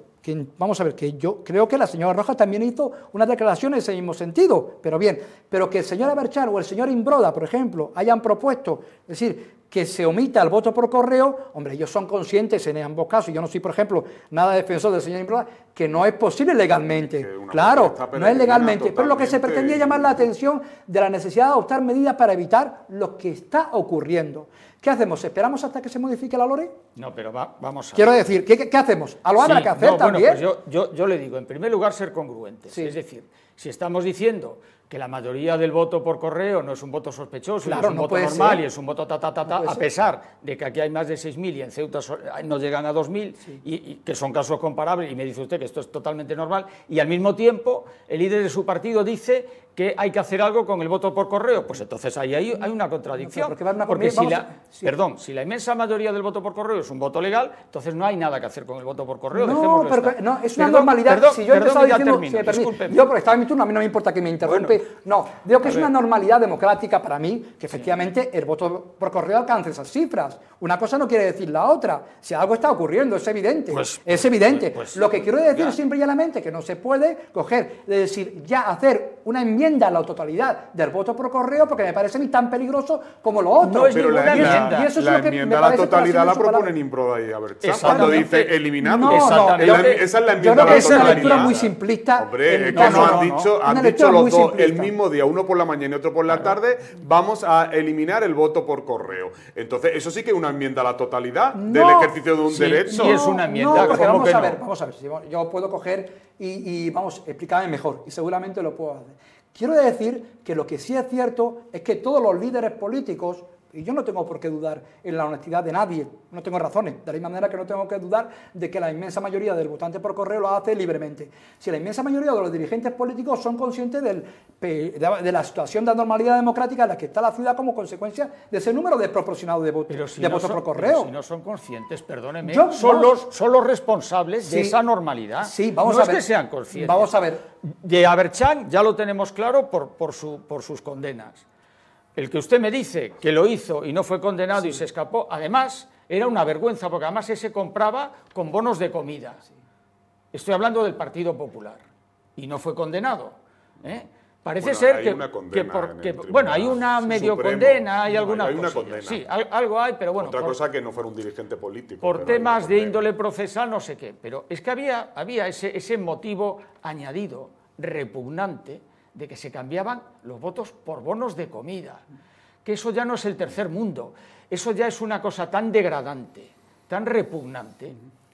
vamos a ver, que yo creo que la señora Rojas también hizo una declaración en ese mismo sentido, pero bien, pero que el señor Aberchán o el señor Imbroda, por ejemplo, hayan propuesto, es decir, que se omita el voto por correo, hombre, ellos son conscientes en ambos casos, yo no soy, por ejemplo, nada defensor del señor Imbroda, que no es posible legalmente, claro, no es legalmente, pero lo que se pretendía llamar la atención de la necesidad de adoptar medidas para evitar lo que está ocurriendo. ¿Qué hacemos? ¿Esperamos hasta que se modifique la LORE? No, pero vamos a... Quiero decir, ¿qué hacemos? ¿Algo habrá que hacer también? Bueno, pues yo le digo, en primer lugar, ser congruentes. Sí. Es decir, si estamos diciendo que la mayoría del voto por correo no es un voto sospechoso, claro, es un voto normal y es un voto a pesar de que aquí hay más de 6.000 y en Ceuta no llegan a 2.000, sí, y que son casos comparables, y me dice usted que esto es totalmente normal, y al mismo tiempo el líder de su partido dice que hay que hacer algo con el voto por correo, pues entonces ahí hay una contradicción, porque si la inmensa mayoría del voto por correo es un voto legal, entonces no hay nada que hacer con el voto por correo. No, pero no, es una normalidad. Si yo estaba diciendo, yo porque estaba en mi turno, a mí no me importa que me interrumpe, no, digo que es una normalidad democrática para mí, que efectivamente el voto por correo alcance esas cifras. Una cosa no quiere decir la otra. Si algo está ocurriendo, es evidente. Es evidente. Lo que quiero decir es simple y llanamente que no se puede coger, es decir, ya hacer una enmienda a la totalidad del voto por correo, porque me parece a mí tan peligroso como lo otro. No es ninguna enmienda. Y eso es lo que enmienda a la totalidad la proponen Imbroda y Aberchán cuando dice eliminando. No, esa es la enmienda a la totalidad. Es una lectura muy simplista. Hombre, es que han dicho los dos el mismo día, uno por la mañana y otro por la tarde, vamos a eliminar el voto por correo. Entonces, eso sí que es una enmienda a la totalidad del ejercicio de un derecho. Sí, es una enmienda. No, porque vamos a ver, yo puedo coger y vamos, explicarme mejor, y seguramente lo puedo hacer. Quiero decir que lo que sí es cierto es que todos los líderes políticos, y yo no tengo por qué dudar en la honestidad de nadie, no tengo razones, de la misma manera que no tengo que dudar de que la inmensa mayoría del votante por correo lo hace libremente. Si la inmensa mayoría de los dirigentes políticos son conscientes de la situación de anormalidad democrática en la que está la ciudad como consecuencia de ese número desproporcionado de votos por correo. Pero si no son conscientes, perdónenme, son los responsables de esa normalidad. Sí, vamos a ver. No es que sean conscientes. Vamos a ver. De Aberchán ya lo tenemos claro por sus condenas. El que usted me dice que lo hizo y no fue condenado y se escapó, además, era una vergüenza, porque además ese compraba con bonos de comida. Estoy hablando del Partido Popular. Y no fue condenado. Parece ser que hay una medio condena, hay alguna cosa. Sí, algo hay, pero bueno. Otra cosa que no fuera un dirigente político. Por temas de índole procesal, no sé qué. Pero es que había ese motivo añadido, repugnante, de que se cambiaban los votos por bonos de comida, que eso ya no es el tercer mundo, eso ya es una cosa tan degradante, tan repugnante,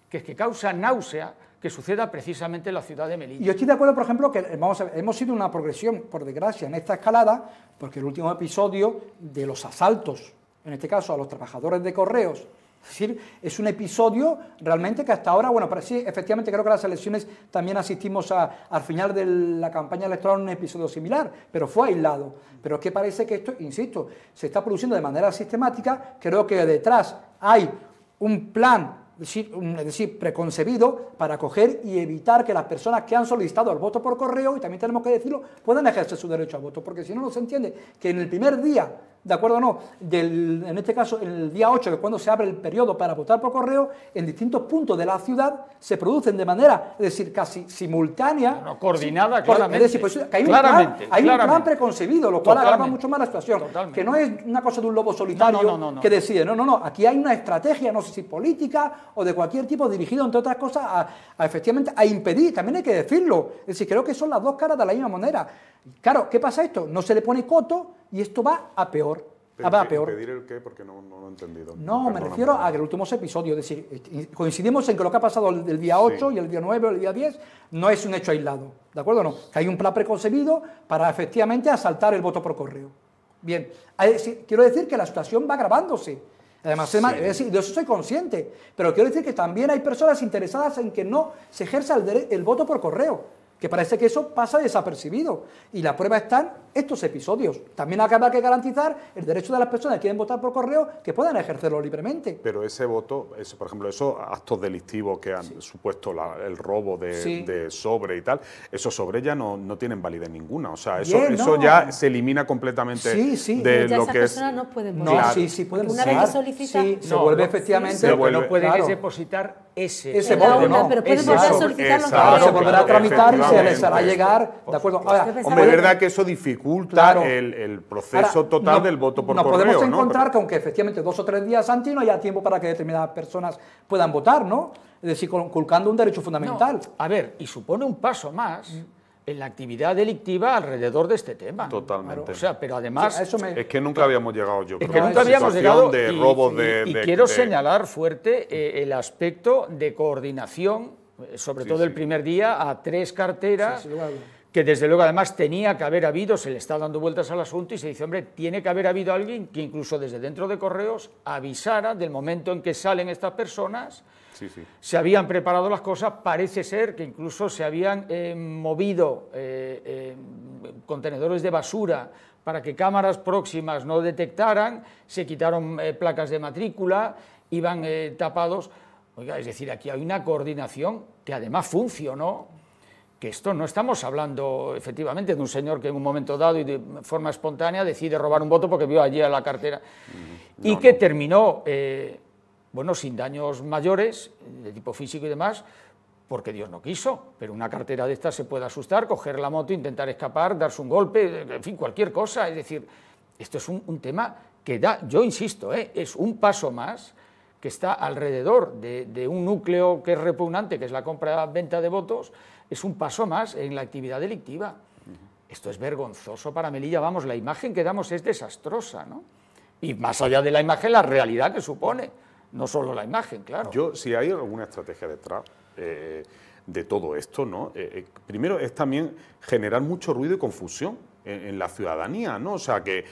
que causa náusea que suceda precisamente en la ciudad de Melilla. Y yo estoy de acuerdo, por ejemplo, que hemos sido una progresión, por desgracia, en esta escalada, porque el último episodio de los asaltos, en este caso a los trabajadores de correos, es decir, es un episodio realmente que hasta ahora, bueno, pero sí, efectivamente creo que las elecciones también asistimos al final de la campaña electoral a un episodio similar, pero fue aislado. Pero es que parece que esto, insisto, se está produciendo de manera sistemática. Creo que detrás hay un plan, es decir, preconcebido para coger y evitar que las personas que han solicitado el voto por correo, y también tenemos que decirlo, puedan ejercer su derecho al voto, porque si no, no se entiende que en el primer día, ¿de acuerdo o no?, en este caso, en el día 8, que es cuando se abre el periodo para votar por correo, en distintos puntos de la ciudad se producen de manera, es decir, casi simultánea. No, coordinada, claramente. Es decir, pues, que hay un plan preconcebido, lo cual agrava mucho más la situación. Que no es una cosa de un lobo solitario que decide. No. Aquí hay una estrategia, no sé si política o de cualquier tipo, dirigido, entre otras cosas, efectivamente a impedir, también hay que decirlo. Es decir, creo que son las dos caras de la misma moneda. Claro, ¿qué pasa esto? No se le pone coto y esto va a peor. ¿Impedir el qué? Porque no lo he entendido. No, me refiero a los últimos episodios. Es decir, coincidimos en que lo que ha pasado el día 8 y el día 9 o el día 10 no es un hecho aislado. ¿De acuerdo o no? Que hay un plan preconcebido para efectivamente asaltar el voto por correo. Bien, quiero decir que la situación va agravándose. Además, es decir, de eso soy consciente, pero quiero decir que también hay personas interesadas en que no se ejerza el voto por correo, que parece que eso pasa desapercibido. Y la prueba está en estos episodios. También habrá que garantizar el derecho de las personas que quieren votar por correo que puedan ejercerlo libremente. Pero ese voto, por ejemplo, esos actos delictivos que han supuesto el robo de sobre y tal, esos sobres ya no tienen validez ninguna. O sea, eso ya se elimina completamente de ya lo esas que es... personas no pueden votar. No, sí pueden Una votar. vez que solicita... se vuelve efectivamente... Lo que no pueden claro, es depositar ese voto, urna, ¿no? pero pueden Ese volver a voto. solicitarlo. Exacto, se volverá a tramitar y se les hará efectivamente. llegar, ¿de acuerdo? Ahora, Hombre, es verdad que eso dificulta el proceso total del voto por correo. Nos podemos ¿no? encontrar que aunque efectivamente 2 o 3 días antes no haya tiempo para que determinadas personas puedan votar, ¿no? Es decir, conculcando un derecho fundamental. No, a ver, y supone un paso más en la actividad delictiva alrededor de este tema. Totalmente. O sea, pero además... Es que nunca habíamos llegado, yo creo. Es que nunca habíamos llegado de robos y quiero señalar fuerte el aspecto de coordinación, sobre todo el primer día, a 3 carteras, que desde luego además tenía que haber habido, se le está dando vueltas al asunto y se dice, hombre, tiene que haber habido alguien que incluso desde dentro de Correos avisara del momento en que salen estas personas. Se habían preparado las cosas, parece ser que incluso se habían movido contenedores de basura para que cámaras próximas no detectaran, se quitaron placas de matrícula, iban tapados. Oiga, es decir, aquí hay una coordinación que además funcionó, que esto no estamos hablando efectivamente de un señor que en un momento dado y de forma espontánea decide robar un voto porque vio allí a la cartera y que terminó... bueno, sin daños mayores, de tipo físico y demás, porque Dios no quiso, pero una cartera de estas se puede asustar, coger la moto, intentar escapar, darse un golpe, en fin, cualquier cosa. Es decir, esto es un tema que da, yo insisto, es un paso más que está alrededor de un núcleo que es repugnante, que es la compra-venta de votos, es un paso más en la actividad delictiva. Esto es vergonzoso para Melilla, vamos, la imagen que damos es desastrosa, ¿no? Y más allá de la imagen, la realidad que supone. No solo la imagen, claro. Si hay alguna estrategia detrás de todo esto, ¿no? Primero es también generar mucho ruido y confusión en la ciudadanía, ¿no? O sea, que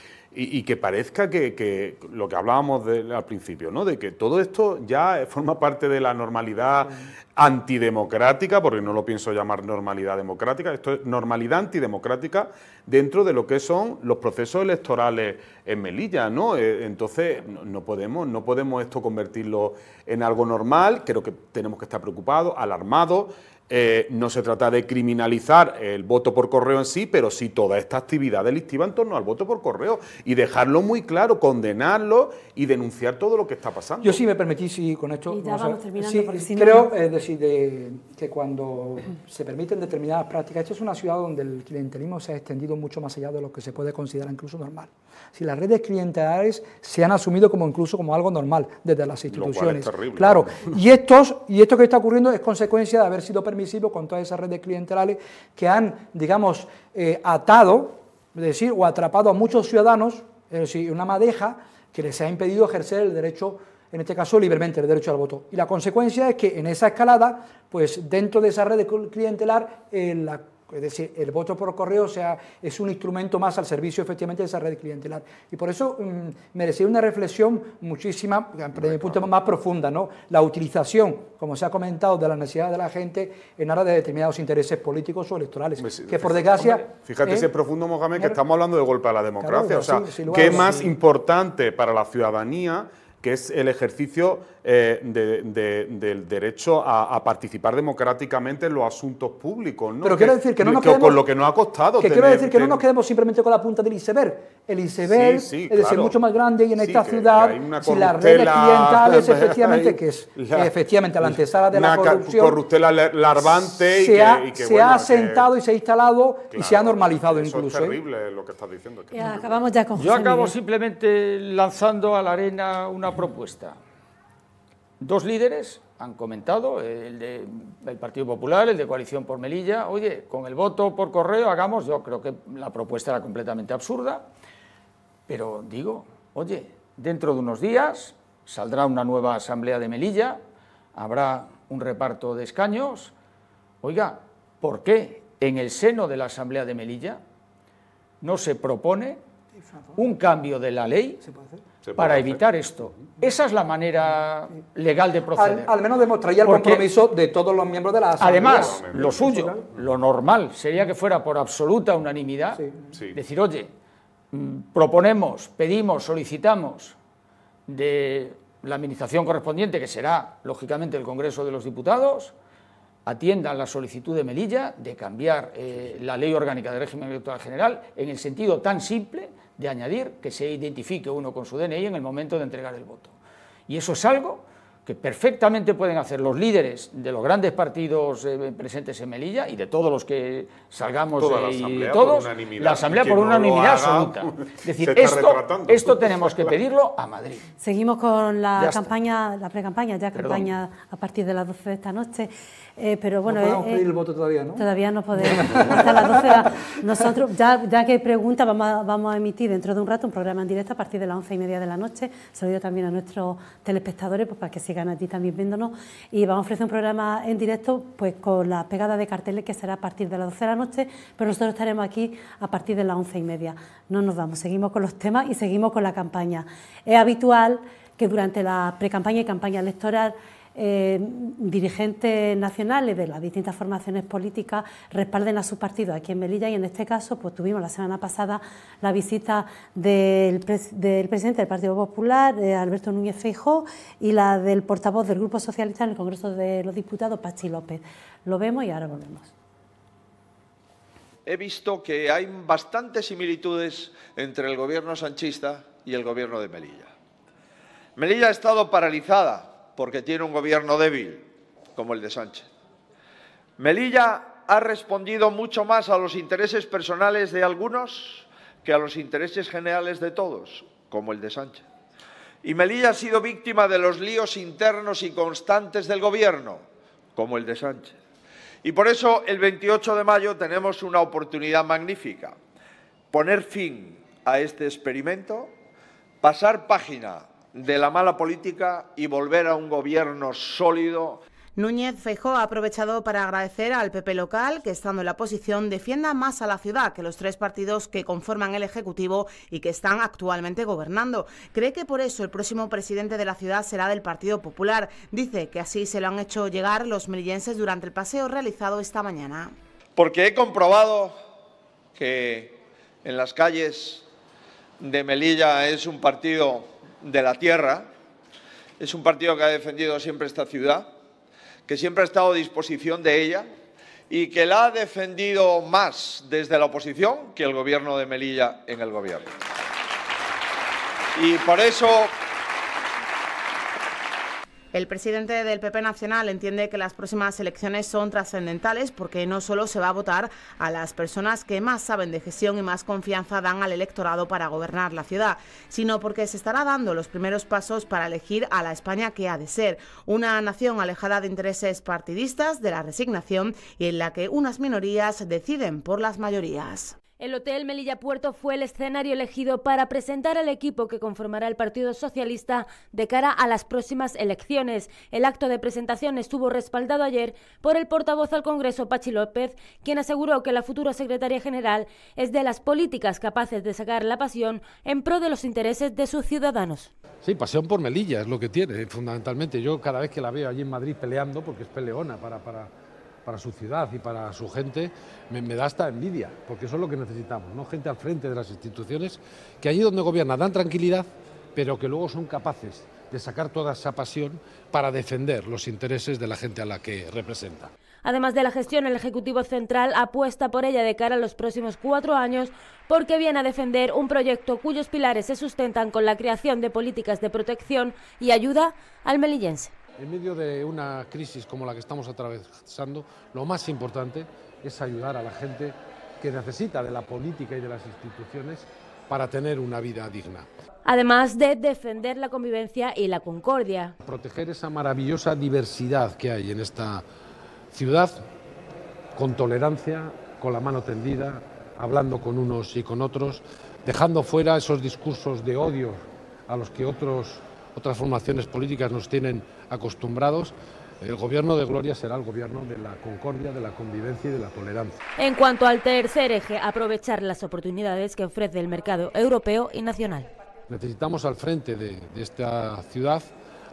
parezca que lo que hablábamos al principio, ¿no? De que todo esto ya forma parte de la normalidad antidemocrática, porque no lo pienso llamar normalidad democrática, esto es normalidad antidemocrática dentro de lo que son los procesos electorales en Melilla, ¿no? Entonces no podemos esto convertirlo en algo normal, creo que tenemos que estar preocupados, alarmados. No se trata de criminalizar el voto por correo en sí, pero sí toda esta actividad delictiva en torno al voto por correo y dejarlo muy claro, condenarlo y denunciar todo lo que está pasando. Yo sí me permití, sí, con esto... Y ya vamos terminando, porque si creo, es decir, que cuando se permiten determinadas prácticas, esto es una ciudad donde el clientelismo se ha extendido mucho más allá de lo que se puede considerar incluso normal. Si las redes clientelares se han asumido incluso como algo normal desde las instituciones. Lo cual es terrible. Claro, y esto que está ocurriendo es consecuencia de haber sido permisivo con todas esas redes clientelares que han, digamos, atado, es decir, o atrapado a muchos ciudadanos, es decir, una madeja que les ha impedido ejercer el derecho, en este caso libremente, el derecho al voto. Y la consecuencia es que en esa escalada, pues dentro de esa red clientelar, es decir, el voto por correo es un instrumento más al servicio efectivamente de esa red clientelar. Y por eso merecía una reflexión muchísima, desde mi punto de vista más profunda, ¿no? La utilización, como se ha comentado, de la necesidad de la gente en aras de determinados intereses políticos o electorales. Que por desgracia... Fíjate si es profundo, Mohamed, que estamos hablando de golpe a la democracia. Claro, ¿qué es más importante para la ciudadanía que es el ejercicio del derecho a participar democráticamente en los asuntos públicos, ¿no? Pero quiero decir que no nos quedemos... Con lo que nos ha costado. Quiero decir que no nos quedemos simplemente con la punta del iceberg. El iceberg es decir, mucho más grande y en esta ciudad, si las redes clientales, efectivamente, que es efectivamente la antesala de la corrupción... Una corruptela larvante se ha asentado y se ha instalado y se ha normalizado incluso. Eso es terrible lo que estás diciendo. Acabamos ya con José Yo acabo Miguel. simplemente lanzando a la arena una propuesta. 2 líderes han comentado, el del Partido Popular, el de Coalición por Melilla, oye, con el voto por correo hagamos, yo creo que la propuesta era completamente absurda, pero digo, oye, dentro de unos días saldrá una nueva asamblea de Melilla, habrá un reparto de escaños, oiga, ¿por qué en el seno de la asamblea de Melilla no se propone un cambio de la ley para evitar esto. Esa es la manera legal de proceder. Al menos demostraría el compromiso de todos los miembros de la Asamblea. Además, lo suyo, lo normal, sería que fuera por absoluta unanimidad, decir, oye, proponemos, pedimos, solicitamos de la administración correspondiente, que será, lógicamente, el Congreso de los Diputados, atiendan la solicitud de Melilla de cambiar la Ley Orgánica del Régimen Electoral General en el sentido tan simple de añadir que se identifique uno con su DNI en el momento de entregar el voto. Y eso es algo que perfectamente pueden hacer los líderes de los grandes partidos presentes en Melilla y de todos los que salgamos la Asamblea por unanimidad absoluta. Es decir, esto tenemos que pedirlo a Madrid. Seguimos con la campaña, la pre-campaña, ya campaña a partir de las 12 de esta noche. Pero bueno, no podemos pedir el voto todavía, ¿no? Todavía no podemos. Hasta las 12 nosotros, ya que pregunta, vamos a emitir dentro de un rato un programa en directo a partir de las 11:30 de la noche. Se lo digo también a nuestros telespectadores, pues para que sigan allí también viéndonos. Y vamos a ofrecer un programa en directo pues con la pegada de carteles que será a partir de las 12 de la noche, pero nosotros estaremos aquí a partir de las 11:30. No nos vamos, seguimos con los temas y seguimos con la campaña. Es habitual que durante la pre-campaña y campaña electoral dirigentes nacionales de las distintas formaciones políticas respalden a su partido aquí en Melilla, y en este caso pues tuvimos la semana pasada la visita del presidente del Partido Popular, Alberto Núñez Feijóo, y la del portavoz del Grupo Socialista en el Congreso de los Diputados, Pachi López. Lo vemos y ahora volvemos. He visto que hay bastantes similitudes entre el gobierno sanchista y el gobierno de Melilla. Melilla ha estado paralizada porque tiene un gobierno débil, como el de Sánchez. Melilla ha respondido mucho más a los intereses personales de algunos que a los intereses generales de todos, como el de Sánchez. Y Melilla ha sido víctima de los líos internos y constantes del gobierno, como el de Sánchez. Y por eso, el 28 de mayo tenemos una oportunidad magnífica: poner fin a este experimento, pasar página de la mala política y volver a un gobierno sólido. Núñez Feijóo ha aprovechado para agradecer al PP local que, estando en la oposición, defienda más a la ciudad que los tres partidos que conforman el Ejecutivo y que están actualmente gobernando. Cree que por eso el próximo presidente de la ciudad será del Partido Popular. Dice que así se lo han hecho llegar los melillenses durante el paseo realizado esta mañana. Porque he comprobado que en las calles de Melilla es un partido de la tierra, es un partido que ha defendido siempre esta ciudad, que siempre ha estado a disposición de ella y que la ha defendido más desde la oposición que el gobierno de Melilla en el gobierno. Y por eso el presidente del PP nacional entiende que las próximas elecciones son trascendentales porque no solo se va a votar a las personas que más saben de gestión y más confianza dan al electorado para gobernar la ciudad, sino porque se estará dando los primeros pasos para elegir a la España que ha de ser, una nación alejada de intereses partidistas, de la resignación y en la que unas minorías deciden por las mayorías. El Hotel Melilla Puerto fue el escenario elegido para presentar al equipo que conformará el Partido Socialista de cara a las próximas elecciones. El acto de presentación estuvo respaldado ayer por el portavoz al Congreso, Pachi López, quien aseguró que la futura secretaria general es de las políticas capaces de sacar la pasión en pro de los intereses de sus ciudadanos. Sí, pasión por Melilla es lo que tiene, fundamentalmente. Yo cada vez que la veo allí en Madrid peleando, porque es peleona para su ciudad y para su gente, me da hasta envidia, porque eso es lo que necesitamos, ¿no? Gente al frente de las instituciones, que allí donde gobierna dan tranquilidad, pero que luego son capaces de sacar toda esa pasión para defender los intereses de la gente a la que representa. Además de la gestión, el Ejecutivo Central apuesta por ella de cara a los próximos 4 años porque viene a defender un proyecto cuyos pilares se sustentan con la creación de políticas de protección y ayuda al melillense. En medio de una crisis como la que estamos atravesando, lo más importante es ayudar a la gente que necesita de la política y de las instituciones para tener una vida digna. Además de defender la convivencia y la concordia. Proteger esa maravillosa diversidad que hay en esta ciudad, con tolerancia, con la mano tendida, hablando con unos y con otros, dejando fuera esos discursos de odio a los que otras formaciones políticas nos tienen acostumbrados, el gobierno de Gloria será el gobierno de la concordia, de la convivencia y de la tolerancia. En cuanto al tercer eje, aprovechar las oportunidades que ofrece el mercado europeo y nacional. Necesitamos al frente de esta ciudad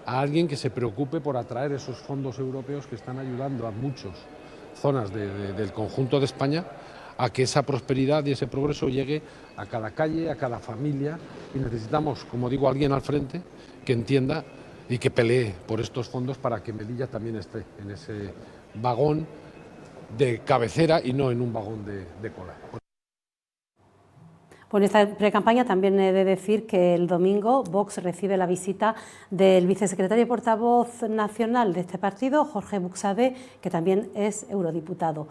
a alguien que se preocupe por atraer esos fondos europeos que están ayudando a muchas zonas del conjunto de España a que esa prosperidad y ese progreso llegue a cada calle, a cada familia, y necesitamos, como digo, alguien al frente que entienda y que pelee por estos fondos para que Melilla también esté en ese vagón de cabecera y no en un vagón de cola. Pues en esta precampaña también he de decir que el domingo Vox recibe la visita del vicesecretario y portavoz nacional de este partido, Jorge Buxade, que también es eurodiputado.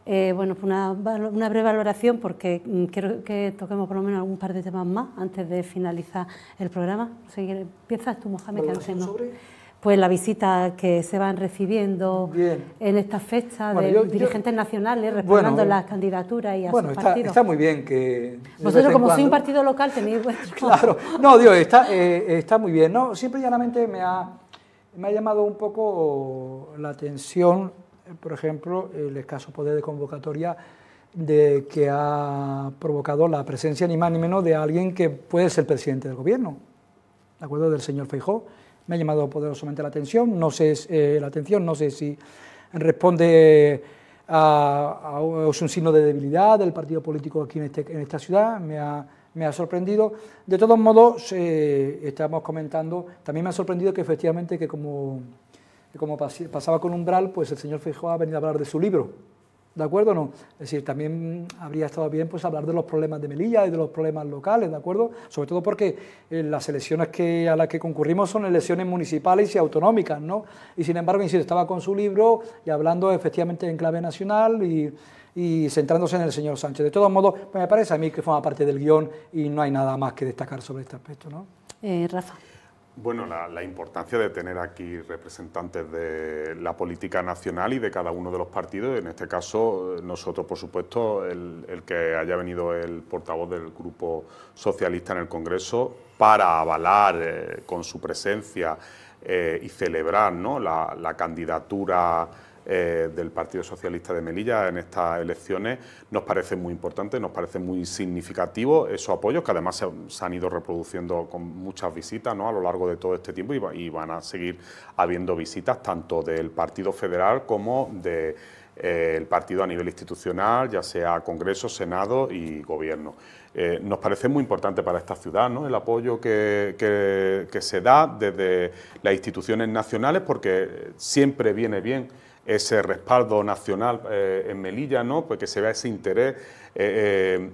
Bueno, pues una breve valoración porque quiero que toquemos por lo menos algún par de temas más antes de finalizar el programa. No sé, ¿empiezas tú, Mohamed? Pues la visita que se van recibiendo en estas fechas de dirigentes nacionales respaldando las candidaturas y a sus partidos. Está muy bien que... Vosotros, como sois un partido local, tenéis vuestro... Claro, no, digo, está muy bien, ¿no? Simple y llanamente me ha llamado un poco la atención, por ejemplo, el escaso poder de convocatoria que ha provocado la presencia ni más ni menos de alguien que puede ser presidente del gobierno, ¿de acuerdo? Del señor Feijóo. Me ha llamado poderosamente la atención, no sé si responde a un signo de debilidad del partido político aquí en esta ciudad, me ha sorprendido. De todos modos, estábamos comentando, también me ha sorprendido que efectivamente que como pasaba con Umbral, pues el señor Feijóo ha venido a hablar de su libro. ¿De acuerdo o no? Es decir, también habría estado bien pues hablar de los problemas de Melilla y de los problemas locales, ¿de acuerdo? Sobre todo porque las elecciones a las que concurrimos son elecciones municipales y autonómicas, ¿no? Y sin embargo, insisto, estaba con su libro y hablando efectivamente en clave nacional y centrándose en el señor Sánchez. De todos modos, pues me parece a mí que forma parte del guión y no hay nada más que destacar sobre este aspecto, ¿no? Rafa. Bueno, la importancia de tener aquí representantes de la política nacional y de cada uno de los partidos. En este caso, nosotros, por supuesto, el que haya venido el portavoz del Grupo Socialista en el Congreso para avalar con su presencia y celebrar, ¿no?, la candidatura del Partido Socialista de Melilla en estas elecciones, nos parece muy importante, nos parece muy significativo esos apoyos que además se han ido reproduciendo con muchas visitas, ¿no?, a lo largo de todo este tiempo y van a seguir habiendo visitas tanto del Partido Federal como del partido a nivel institucional, ya sea Congreso, Senado y Gobierno. Nos parece muy importante para esta ciudad, ¿no?, el apoyo que se da desde las instituciones nacionales, porque siempre viene bien ese respaldo nacional en Melilla, ¿no?, pues que se vea ese interés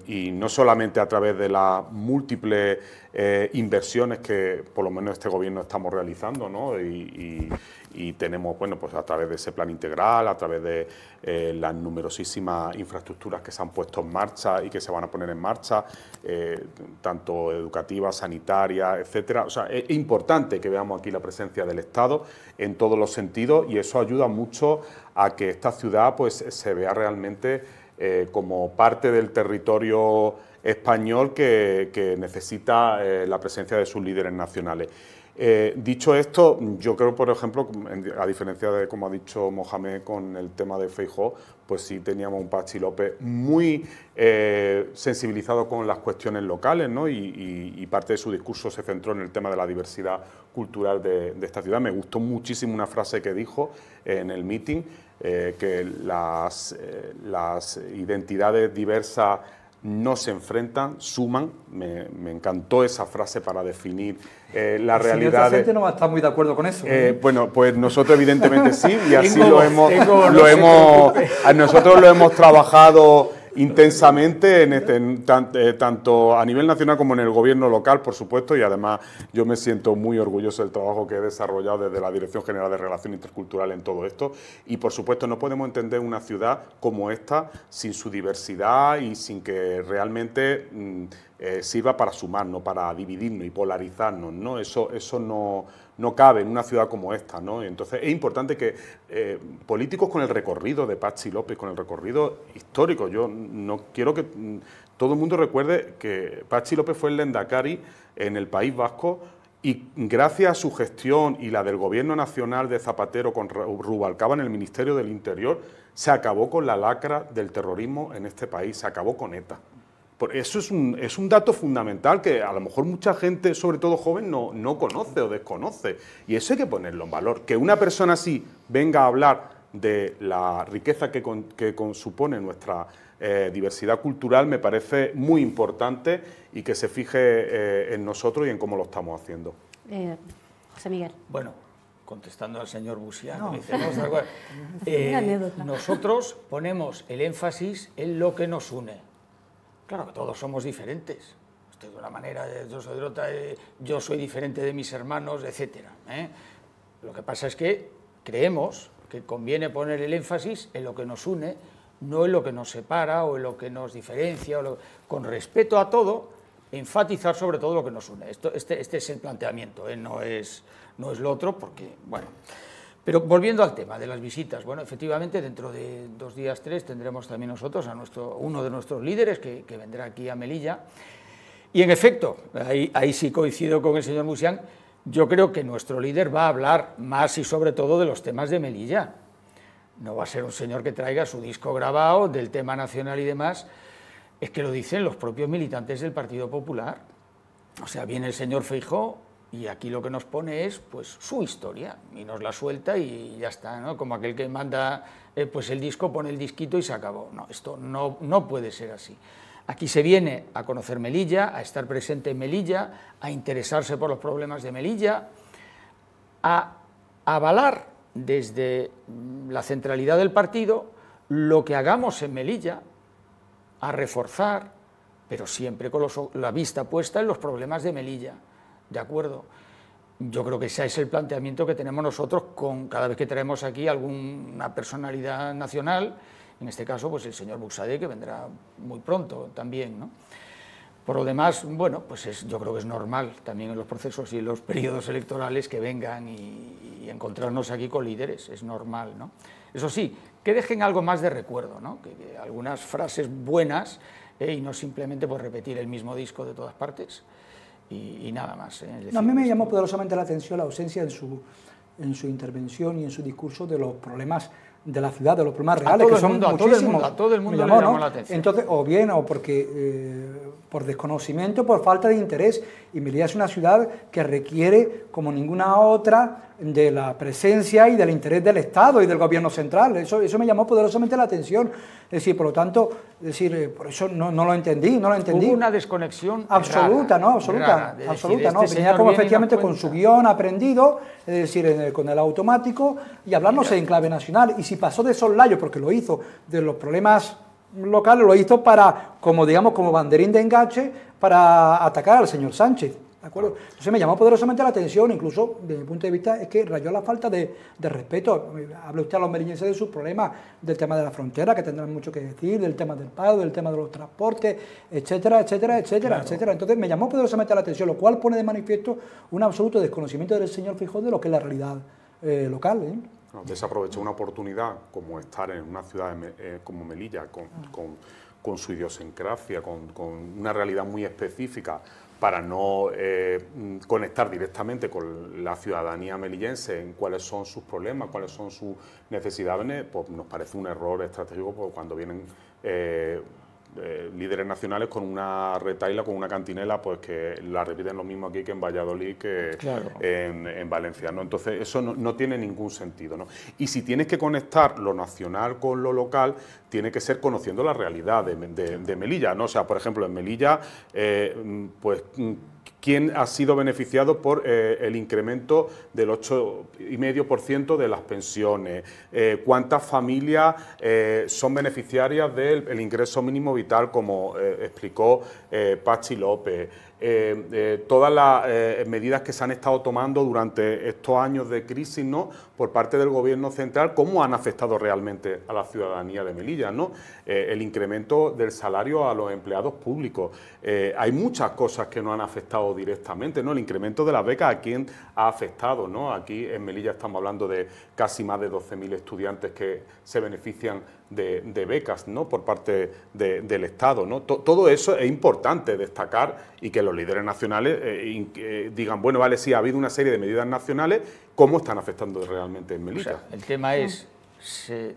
y no solamente a través de las múltiples inversiones que por lo menos este gobierno estamos realizando, ¿no?, y tenemos, bueno, pues a través de ese plan integral, a través de las numerosísimas infraestructuras que se han puesto en marcha y que se van a poner en marcha, tanto educativas, sanitarias, etcétera. O sea, es importante que veamos aquí la presencia del Estado en todos los sentidos y eso ayuda mucho a que esta ciudad pues se vea realmente como parte del territorio español que necesita la presencia de sus líderes nacionales. Dicho esto, yo creo, por ejemplo, a diferencia de, como ha dicho Mohamed con el tema de Feijóo, pues sí teníamos un Patxi López muy sensibilizado con las cuestiones locales, ¿no?, y parte de su discurso se centró en el tema de la diversidad cultural de esta ciudad. Me gustó muchísimo una frase que dijo en el meeting, que las identidades diversas no se enfrentan, suman. Me encantó esa frase para definir la realidad. La gente no va a estar muy de acuerdo con eso. Bueno, pues nosotros evidentemente sí, y así nosotros lo hemos trabajado intensamente tanto a nivel nacional como en el gobierno local, por supuesto, y además yo me siento muy orgulloso del trabajo que he desarrollado desde la Dirección General de Relación Intercultural en todo esto, y por supuesto no podemos entender una ciudad como esta sin su diversidad y sin que realmente sirva para sumarnos, para dividirnos y polarizarnos, ¿no? Eso no cabe en una ciudad como esta, ¿no? Entonces es importante que políticos con el recorrido de Patxi López, con el recorrido histórico, yo no quiero que todo el mundo recuerde que Patxi López fue el lehendakari en el País Vasco Y gracias a su gestión y la del Gobierno Nacional de Zapatero con Rubalcaba en el Ministerio del Interior, se acabó con la lacra del terrorismo en este país, se acabó con ETA. Eso es un dato fundamental que a lo mejor mucha gente, sobre todo joven, no conoce o desconoce. Y eso hay que ponerlo en valor. Que una persona así venga a hablar de la riqueza que supone nuestra diversidad cultural me parece muy importante y que se fije en nosotros y en cómo lo estamos haciendo. José Miguel. Bueno, contestando al señor Busián, No. Nosotros ponemos el énfasis en lo que nos une. Claro que todos somos diferentes. Usted de una manera, yo soy de otra, yo soy diferente de mis hermanos, etc. Lo que pasa es que creemos que conviene poner el énfasis en lo que nos une, no en lo que nos separa o en lo que nos diferencia, con respeto a todo, enfatizar sobre todo lo que nos une. Este es el planteamiento, no es lo otro, porque, bueno... Pero volviendo al tema de las visitas, bueno, efectivamente dentro de 2 días, 3, tendremos también nosotros a uno de nuestros líderes que vendrá aquí a Melilla. Y en efecto, ahí sí coincido con el señor Busián, yo creo que nuestro líder va a hablar más y sobre todo de los temas de Melilla. No va a ser un señor que traiga su disco grabado del tema nacional y demás, es que lo dicen los propios militantes del Partido Popular. O sea, viene el señor Feijóo y aquí lo que nos pone es pues su historia y nos la suelta y ya está, ¿no? Como aquel que manda pues el disco, pone el disquito y se acabó. No, esto no puede ser así. Aquí se viene a conocer Melilla, a estar presente en Melilla, a interesarse por los problemas de Melilla, a avalar desde la centralidad del partido lo que hagamos en Melilla, a reforzar, pero siempre con la vista puesta en los problemas de Melilla, ¿de acuerdo? Yo creo que ese es el planteamiento que tenemos nosotros cada vez que traemos aquí alguna personalidad nacional, en este caso pues el señor Buxadé, que vendrá muy pronto también, ¿no? Por lo demás, bueno, pues yo creo que es normal también en los procesos y en los periodos electorales que vengan y encontrarnos aquí con líderes, es normal, ¿no? Eso sí, que dejen algo más de recuerdo, ¿no? Que algunas frases buenas y no simplemente por repetir el mismo disco de todas partes y nada más. Es decir, a mí me llamó poderosamente la atención la ausencia en su intervención y en su discurso de los problemas de la ciudad, de los problemas reales, que son muchísimos. A todo el mundo le llamó la atención. Entonces, o bien, o porque por desconocimiento, por falta de interés, y Melilla es una ciudad que requiere, como ninguna otra, de la presencia y del interés del Estado y del Gobierno central. Eso me llamó poderosamente la atención. Es decir, por lo tanto, por eso no lo entendí. Hubo una desconexión absoluta, rara, ¿no? Absoluta, decir, ¿no? Venía como efectivamente con su guión aprendido, es decir, con el automático, y hablarnos en clave nacional. Y si pasó de soslayo, porque lo hizo, de los problemas locales, lo hizo como banderín de enganche para atacar al señor Sánchez. ¿De acuerdo? Entonces me llamó poderosamente la atención, incluso desde mi punto de vista es que rayó la falta de respeto. Habla usted a los meriñenses de sus problemas, del tema de la frontera, que tendrán mucho que decir, del tema del paro, del tema de los transportes, etcétera, etcétera, etcétera, etcétera. Entonces me llamó poderosamente la atención, lo cual pone de manifiesto un absoluto desconocimiento del señor Feijóo de lo que es la realidad local, ¿eh? Desaprovechó una oportunidad como estar en una ciudad como Melilla, con su idiosincrasia, con una realidad muy específica, para no conectar directamente con la ciudadanía melillense en cuáles son sus problemas, cuáles son sus necesidades, pues nos parece un error estratégico cuando vienen líderes nacionales con una retahíla, con una cantinela, pues que la repiten lo mismo aquí que en Valladolid, que claro, en Valencia, ¿no? Entonces eso no tiene ningún sentido, ¿no? Y si tienes que conectar lo nacional con lo local, tiene que ser conociendo la realidad de Melilla, ¿no? O sea, por ejemplo, en Melilla, pues ¿quién ha sido beneficiado por el incremento del 8,5% de las pensiones? ¿Cuántas familias son beneficiarias del ingreso mínimo vital, como explicó Pachi López? Todas las medidas que se han estado tomando durante estos años de crisis, ¿no?, por parte del Gobierno central, ¿cómo han afectado realmente a la ciudadanía de Melilla, ¿no? El incremento del salario a los empleados públicos. Hay muchas cosas que no han afectado afectado directamente, ¿no? El incremento de las becas, ¿a quién ha afectado, ¿no? Aquí en Melilla estamos hablando de casi más de 12.000 estudiantes que se benefician de becas, ¿no? Por parte del Estado, ¿no? Todo eso es importante destacar y que los líderes nacionales digan, bueno, vale, sí, ha habido una serie de medidas nacionales, ¿cómo están afectando realmente en Melilla? O sea, el tema es,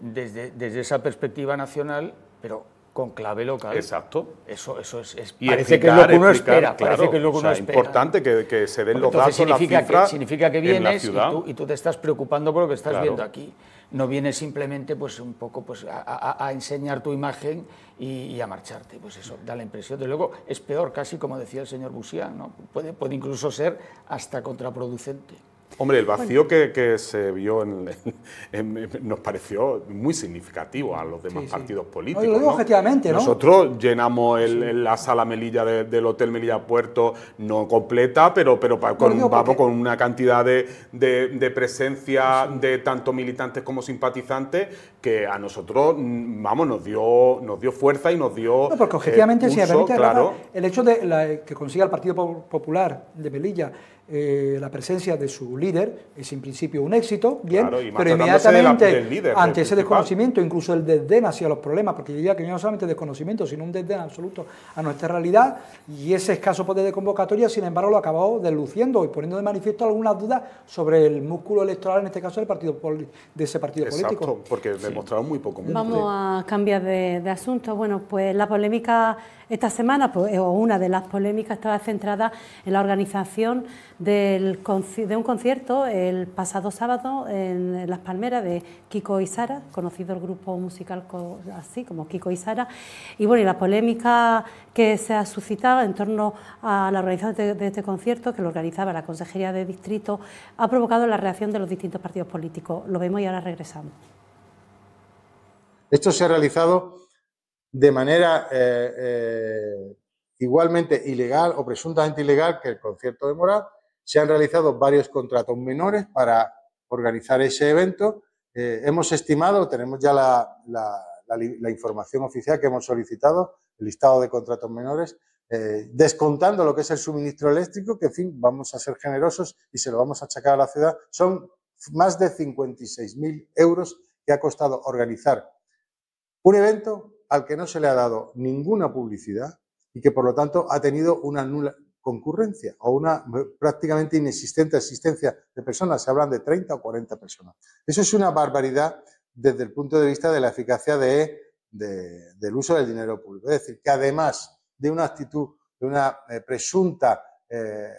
desde esa perspectiva nacional, pero con clave local. Exacto. Eso es y parece que es lo que uno espera. Claro, parece que es lo que uno espera. Es importante que se den los datos, significa las cifras significa que vienes en la ciudad. y tú te estás preocupando por lo que estás viendo aquí. No vienes simplemente pues un poco pues a enseñar tu imagen y a marcharte. Pues eso da la impresión. De luego es peor, casi como decía el señor Busián, ¿no? Puede incluso ser hasta contraproducente. Hombre, el vacío que se vio nos pareció muy significativo a los demás partidos políticos. Lo digo objetivamente, ¿no? Nosotros llenamos la sala Melilla del Hotel Melilla Puerto, no completa, pero vamos con una cantidad de presencia de tanto militantes como simpatizantes que a nosotros, vamos, nos dio fuerza y nos dio no, porque objetivamente, pulso, si me permite, claro. Rafa, el hecho de que consiga el Partido Popular de Melilla la presencia de su líder es en principio un éxito, bien, claro, pero inmediatamente ante ese desconocimiento, incluso el desdén hacia los problemas, porque yo diría que no solamente desconocimiento, sino un desdén absoluto a nuestra realidad, y ese escaso poder de convocatoria, sin embargo, lo acabó desluciendo y poniendo de manifiesto algunas dudas sobre el músculo electoral, en este caso de ese partido político. Exacto, porque demostraron muy poco. Vamos a cambiar de asunto. Bueno, pues la polémica esta semana, o una de las polémicas, estaba centrada en la organización de un concierto el pasado sábado en Las Palmeras de Kiko y Sara, conocido el grupo musical así como Kiko y Sara, y bueno, y la polémica que se ha suscitado en torno a la organización de este concierto, que lo organizaba la Consejería de Distrito, ha provocado la reacción de los distintos partidos políticos. Lo vemos y ahora regresamos. Esto se ha realizado de manera igualmente ilegal o presuntamente ilegal que el concierto de Morat. Se han realizado varios contratos menores para organizar ese evento. Hemos estimado, tenemos ya la información oficial que hemos solicitado, el listado de contratos menores, descontando lo que es el suministro eléctrico, que en fin, vamos a ser generosos y se lo vamos a achacar a la ciudad. Son más de 56.000 euros que ha costado organizar un evento al que no se le ha dado ninguna publicidad y que por lo tanto ha tenido una nula concurrencia o una prácticamente inexistente asistencia de personas. Se hablan de 30 o 40 personas. Eso es una barbaridad desde el punto de vista de la eficacia del uso del dinero público. Es decir, que además de una actitud, de una presunta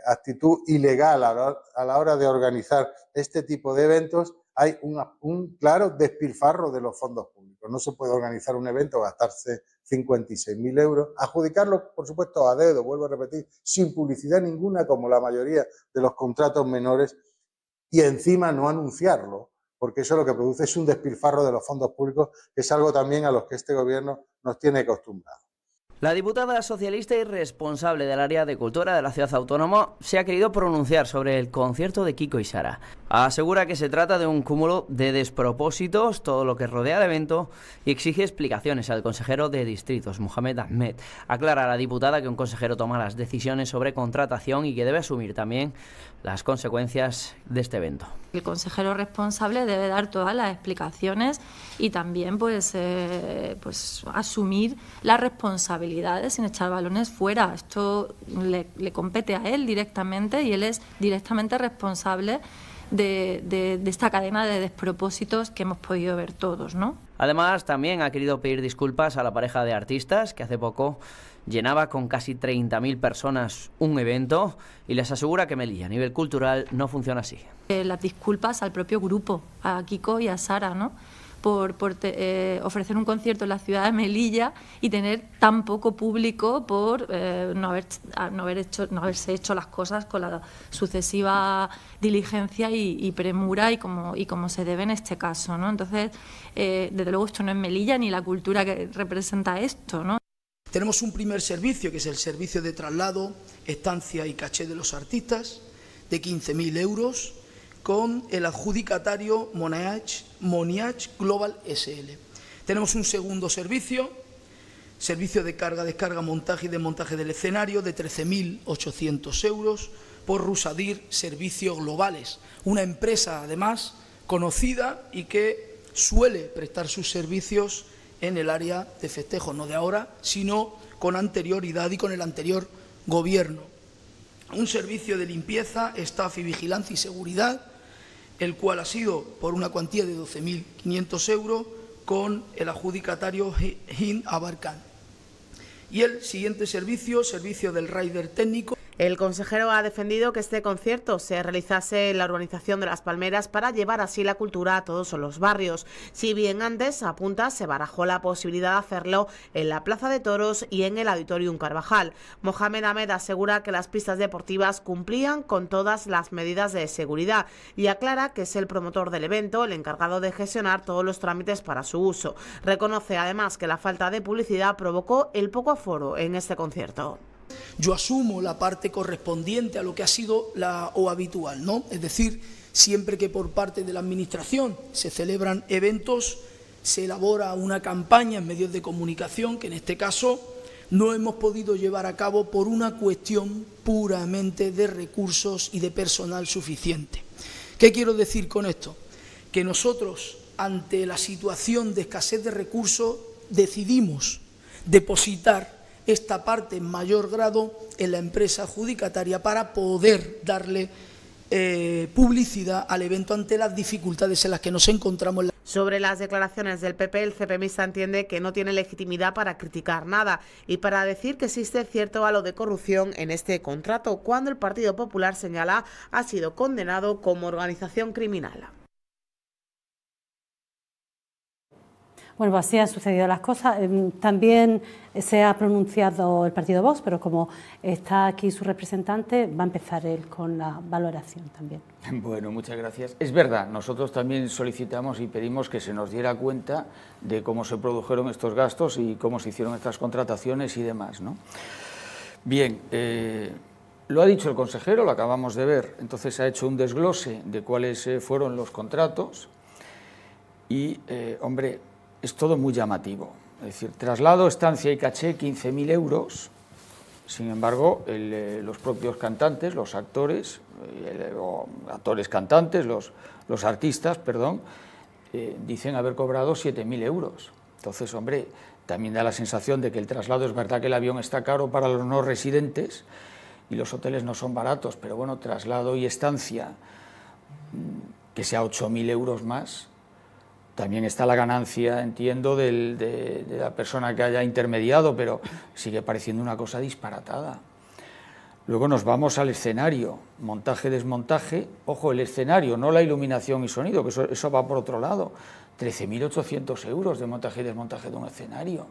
actitud ilegal a la hora de organizar este tipo de eventos, hay un claro despilfarro de los fondos públicos. No se puede organizar un evento, gastarse 56.000 euros, adjudicarlo, por supuesto, a dedo, vuelvo a repetir, sin publicidad ninguna, como la mayoría de los contratos menores, y encima no anunciarlo, porque eso lo que produce es un despilfarro de los fondos públicos, que es algo también a los que este gobierno nos tiene acostumbrados. La diputada socialista y responsable del área de cultura de la ciudad autónoma se ha querido pronunciar sobre el concierto de Kiko y Sara. Asegura que se trata de un cúmulo de despropósitos, todo lo que rodea el evento, y exige explicaciones al consejero de distritos, Mohamed Ahmed. Aclara a la diputada que un consejero toma las decisiones sobre contratación y que debe asumir también las consecuencias de este evento. El consejero responsable debe dar todas las explicaciones y también pues asumir las responsabilidades sin echar balones fuera. Esto le compete a él directamente y él es directamente responsable de esta cadena de despropósitos que hemos podido ver todos, ¿no? Además, también ha querido pedir disculpas a la pareja de artistas que hace poco llenaba con casi 30.000 personas un evento y les asegura que Melilla a nivel cultural no funciona así. Las disculpas al propio grupo, a Kiko y a Sara, ¿no? por ofrecer un concierto en la ciudad de Melilla y tener tan poco público por no haberse hecho las cosas con la sucesiva diligencia y premura y como se debe en este caso, ¿no? Entonces, desde luego esto no es Melilla ni la cultura que representa esto, ¿no? Tenemos un primer servicio, que es el servicio de traslado, estancia y caché de los artistas, de 15.000 euros, con el adjudicatario Moniach Global SL. Tenemos un segundo servicio servicio de carga, descarga, montaje y desmontaje del escenario de 13.800 euros, por Rusadir Servicios Globales, una empresa además conocida y que suele prestar sus servicios en el área de festejos, no de ahora, sino con anterioridad y con el anterior gobierno. Un servicio de limpieza, staff y vigilancia y seguridad, el cual ha sido por una cuantía de 12.500 euros con el adjudicatario Hind Abarcan. Y el siguiente servicio, servicio del rider técnico. El consejero ha defendido que este concierto se realizase en la urbanización de Las Palmeras para llevar así la cultura a todos los barrios. Si bien antes, apunta, se barajó la posibilidad de hacerlo en la Plaza de Toros y en el Auditorium Carvajal. Mohamed Ahmed asegura que las pistas deportivas cumplían con todas las medidas de seguridad y aclara que es el promotor del evento el encargado de gestionar todos los trámites para su uso. Reconoce además que la falta de publicidad provocó el poco aforo en este concierto. Yo asumo la parte correspondiente a lo que ha sido o habitual, ¿no? Es decir, siempre que por parte de la Administración se celebran eventos, se elabora una campaña en medios de comunicación que en este caso no hemos podido llevar a cabo por una cuestión puramente de recursos y de personal suficiente. ¿Qué quiero decir con esto? Que nosotros, ante la situación de escasez de recursos, decidimos depositar esta parte en mayor grado en la empresa adjudicataria para poder darle publicidad al evento ante las dificultades en las que nos encontramos. Sobre las declaraciones del PP, el CPMista entiende que no tiene legitimidad para criticar nada y para decir que existe cierto halo de corrupción en este contrato, cuando el Partido Popular, señala, ha sido condenado como organización criminal. Bueno, pues así han sucedido las cosas. También se ha pronunciado el partido Vox, pero como está aquí su representante, va a empezar él con la valoración también. Bueno, muchas gracias. Es verdad, nosotros también solicitamos y pedimos que se nos diera cuenta de cómo se produjeron estos gastos y cómo se hicieron estas contrataciones y demás, ¿no? Bien, lo ha dicho el consejero, lo acabamos de ver, entonces ha hecho un desglose de cuáles fueron los contratos y, hombre, es todo muy llamativo, es decir, traslado, estancia y caché, 15.000 euros, sin embargo, los propios cantantes, los actores, cantantes, los artistas, perdón, dicen haber cobrado 7.000 euros. Entonces, hombre, también da la sensación de que el traslado, es verdad que el avión está caro para los no residentes y los hoteles no son baratos, pero bueno, traslado y estancia, que sea 8.000 euros más. También está la ganancia, entiendo, de la persona que haya intermediado, pero sigue pareciendo una cosa disparatada. Luego nos vamos al escenario, montaje, desmontaje. Ojo, el escenario, no la iluminación y sonido, que eso va por otro lado. 13.800 euros de montaje y desmontaje de un escenario.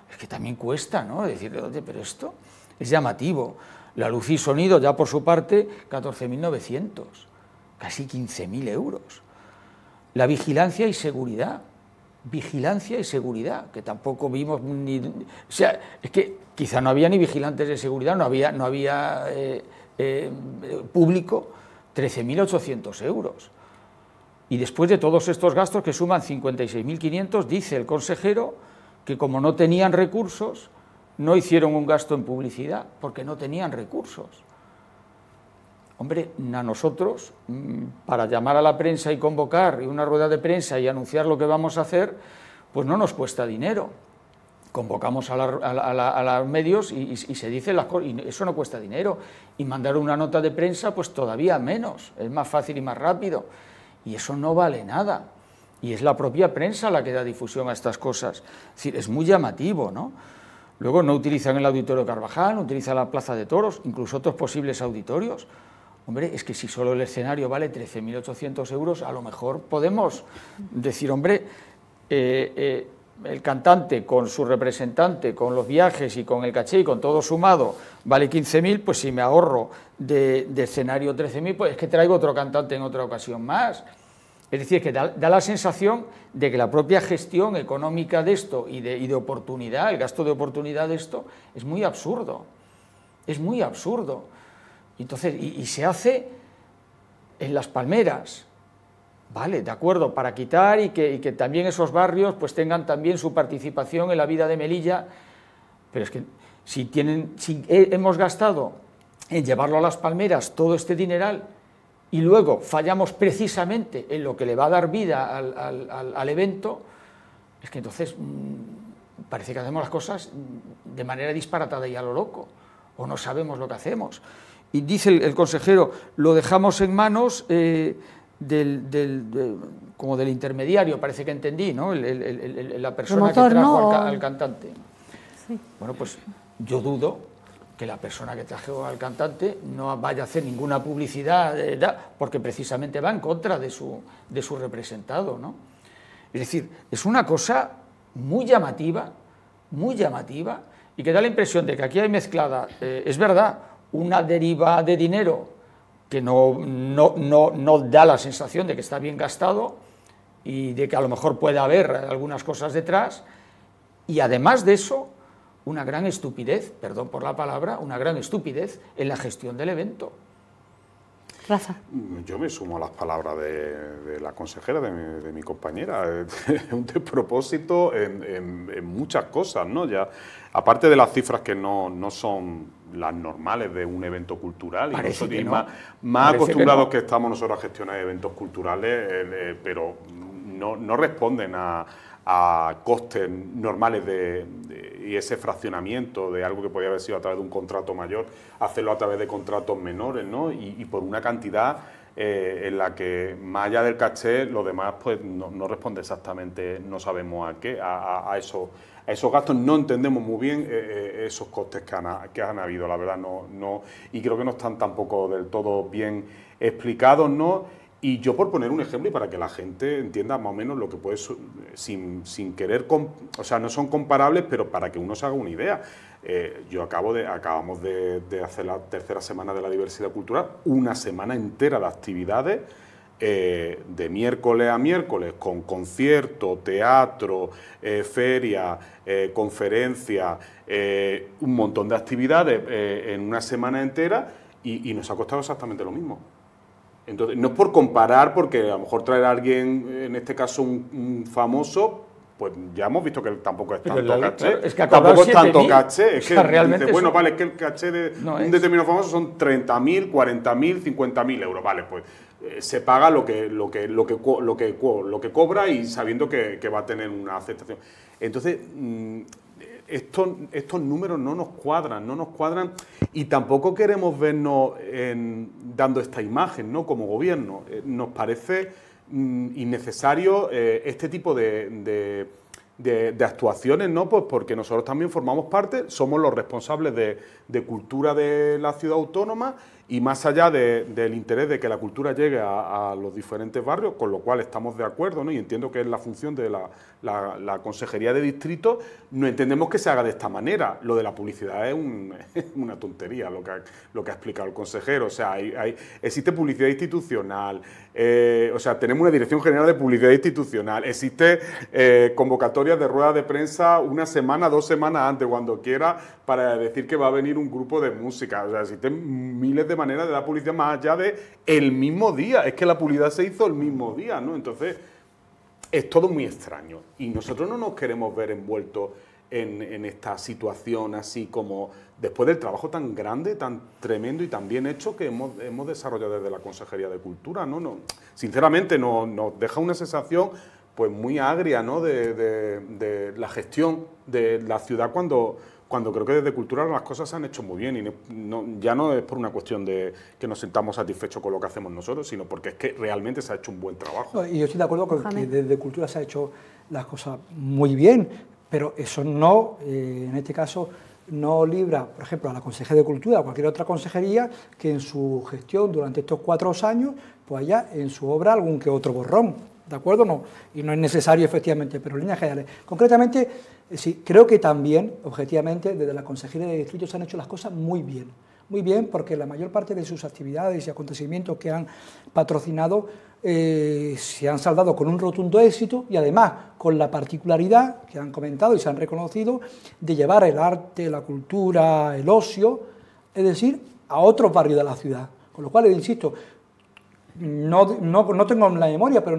Es que también cuesta, ¿no? Es decir, oye, pero esto es llamativo. La luz y sonido, ya por su parte, 14.900, casi 15.000 euros. La vigilancia y seguridad, que tampoco vimos ni... O sea, es que quizá no había ni vigilantes de seguridad, no había público, 13.800 euros. Y después de todos estos gastos, que suman 56.500, dice el consejero que como no tenían recursos, no hicieron un gasto en publicidad, porque no tenían recursos. Hombre, a nosotros, para llamar a la prensa y convocar una rueda de prensa y anunciar lo que vamos a hacer, pues no nos cuesta dinero. Convocamos a los medios y se dice las cosas, y eso no cuesta dinero. Y mandar una nota de prensa, pues todavía menos, es más fácil y más rápido. Y eso no vale nada. Y es la propia prensa la que da difusión a estas cosas. Es decir, es muy llamativo, ¿no? Luego no utilizan el Auditorio Carvajal, no utilizan la Plaza de Toros, incluso otros posibles auditorios. Hombre, es que si solo el escenario vale 13.800 euros, a lo mejor podemos decir, hombre, el cantante con su representante, con los viajes y con el caché y con todo sumado, vale 15.000, pues si me ahorro de escenario 13.000, pues es que traigo otro cantante en otra ocasión más. Es decir, que da la sensación de que la propia gestión económica de esto y de oportunidad, el gasto de oportunidad de esto, es muy absurdo. Es muy absurdo. Entonces, y se hace en Las Palmeras, vale, de acuerdo, para quitar y que también esos barrios pues tengan también su participación en la vida de Melilla, Pero es que si hemos gastado en llevarlo a Las Palmeras todo este dineral y luego fallamos precisamente en lo que le va a dar vida al evento, es que entonces parece que hacemos las cosas de manera disparatada y a lo loco, o no sabemos lo que hacemos. Y dice el consejero, lo dejamos en manos como del intermediario, parece que entendí, ¿no? La persona que trajo al cantante. Sí. Bueno, pues yo dudo que la persona que trajo al cantante no vaya a hacer ninguna publicidad, porque precisamente va en contra de su representado, ¿no? Es decir, es una cosa muy llamativa, y que da la impresión de que aquí hay mezclada, es verdad, una deriva de dinero que no da la sensación de que está bien gastado y de que a lo mejor puede haber algunas cosas detrás, y además de eso, una gran estupidez, perdón por la palabra, una gran estupidez en la gestión del evento. Rafa. Yo me sumo a las palabras de la consejera, de mi compañera. Es un despropósito en muchas cosas, ¿no? Ya, aparte de las cifras que no son las normales de un evento cultural, y más acostumbrados que estamos nosotros a gestionar eventos culturales, pero no responden a costes normales y ese fraccionamiento de algo que podía haber sido a través de un contrato mayor, hacerlo a través de contratos menores, ¿no? Y por una cantidad en la que, más allá del caché, lo demás pues no responde exactamente, no sabemos a qué, a esos gastos. No entendemos muy bien esos costes que han habido, la verdad, y creo que no están tampoco del todo bien explicados, ¿no? Y yo, por poner un ejemplo y para que la gente entienda más o menos lo que puede, sin querer, o sea, no son comparables, pero para que uno se haga una idea. Acabamos de hacer la tercera semana de la diversidad cultural, una semana entera de actividades, de miércoles a miércoles, con concierto, teatro, feria, conferencia, un montón de actividades en una semana entera, y nos ha costado exactamente lo mismo. Entonces, no es por comparar, porque a lo mejor traer a alguien, en este caso un famoso, pues ya hemos visto que tampoco es tanto caché. Es que tampoco es tanto caché. Es que realmente dice, bueno, vale, es que el caché de un determinado famoso son 30.000, 40.000, 50.000 euros. Vale, pues se paga lo que cobra, y sabiendo que va a tener una aceptación. Entonces, estos números no nos cuadran, y tampoco queremos vernos dando esta imagen, ¿no? Como gobierno. Nos parece innecesario este tipo de actuaciones, ¿no? Pues porque nosotros también formamos parte, somos los responsables de cultura de la ciudad autónoma, y más allá del interés de que la cultura llegue a los diferentes barrios, con lo cual estamos de acuerdo, ¿no? Y entiendo que es la función de la Consejería de Distrito, no entendemos que se haga de esta manera. Lo de la publicidad es una tontería, lo que ha explicado el consejero. O sea, existe publicidad institucional, o sea, tenemos una Dirección General de Publicidad Institucional, existe convocatorias de ruedas de prensa una semana, 2 semanas antes, cuando quiera, para decir que va a venir un grupo de música. O sea, existen miles de maneras de dar publicidad más allá de el mismo día. Es que la publicidad se hizo el mismo día, ¿no? Entonces, es todo muy extraño, y nosotros no nos queremos ver envueltos en esta situación, así como después del trabajo tan grande, tan tremendo y tan bien hecho que hemos desarrollado desde la Consejería de Cultura, ¿no? Sinceramente nos deja una sensación pues muy agria, ¿no? de la gestión de la ciudad, cuando creo que desde Cultura las cosas se han hecho muy bien, y ya no es por una cuestión de que nos sintamos satisfechos con lo que hacemos nosotros, sino porque es que realmente se ha hecho un buen trabajo. Y yo estoy de acuerdo con que desde Cultura se ha hecho las cosas muy bien, pero eso no, en este caso, no libra, por ejemplo, a la Consejería de Cultura o cualquier otra consejería que en su gestión durante estos 4 años, pues haya en su obra algún que otro borrón, ¿de acuerdo? No, y no es necesario, efectivamente, pero en líneas generales. Concretamente, sí, creo que también, objetivamente, desde la Consejería de Distrito se han hecho las cosas muy bien, porque la mayor parte de sus actividades y acontecimientos que han patrocinado se han saldado con un rotundo éxito, y además con la particularidad que han comentado y se han reconocido de llevar el arte, la cultura, el ocio, es decir, a otros barrios de la ciudad. Con lo cual, insisto, no tengo la memoria, pero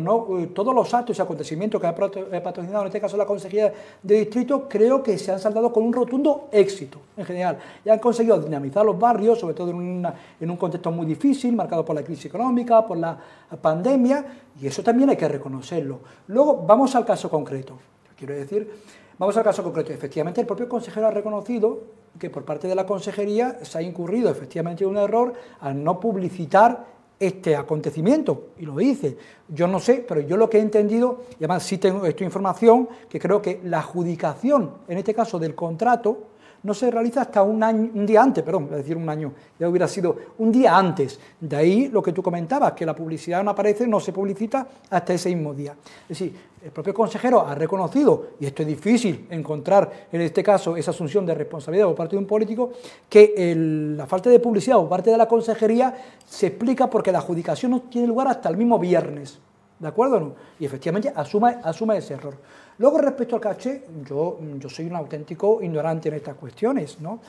todos los actos y acontecimientos que ha patrocinado, en este caso la Consejería de Distrito, creo que se han saldado con un rotundo éxito en general. Y han conseguido dinamizar los barrios, sobre todo en un contexto muy difícil, marcado por la crisis económica, por la pandemia, y eso también hay que reconocerlo. Luego, vamos al caso concreto. Quiero decir, vamos al caso concreto. Efectivamente, el propio consejero ha reconocido que por parte de la Consejería se ha incurrido efectivamente en un error al no publicitar este acontecimiento, y lo dice. Yo no sé, pero yo lo que he entendido, y además sí tengo esta información, que creo que la adjudicación, en este caso del contrato, no se realiza hasta un día antes, perdón, es decir, un año, ya hubiera sido un día antes. De ahí lo que tú comentabas, que la publicidad no aparece, no se publicita hasta ese mismo día. Es decir, el propio consejero ha reconocido, y esto es difícil encontrar en este caso esa asunción de responsabilidad por parte de un político, que la falta de publicidad por parte de la consejería se explica porque la adjudicación no tiene lugar hasta el mismo viernes, ¿de acuerdo o no? Y efectivamente asume ese error. Luego, respecto al caché, yo soy un auténtico ignorante en estas cuestiones, ¿no?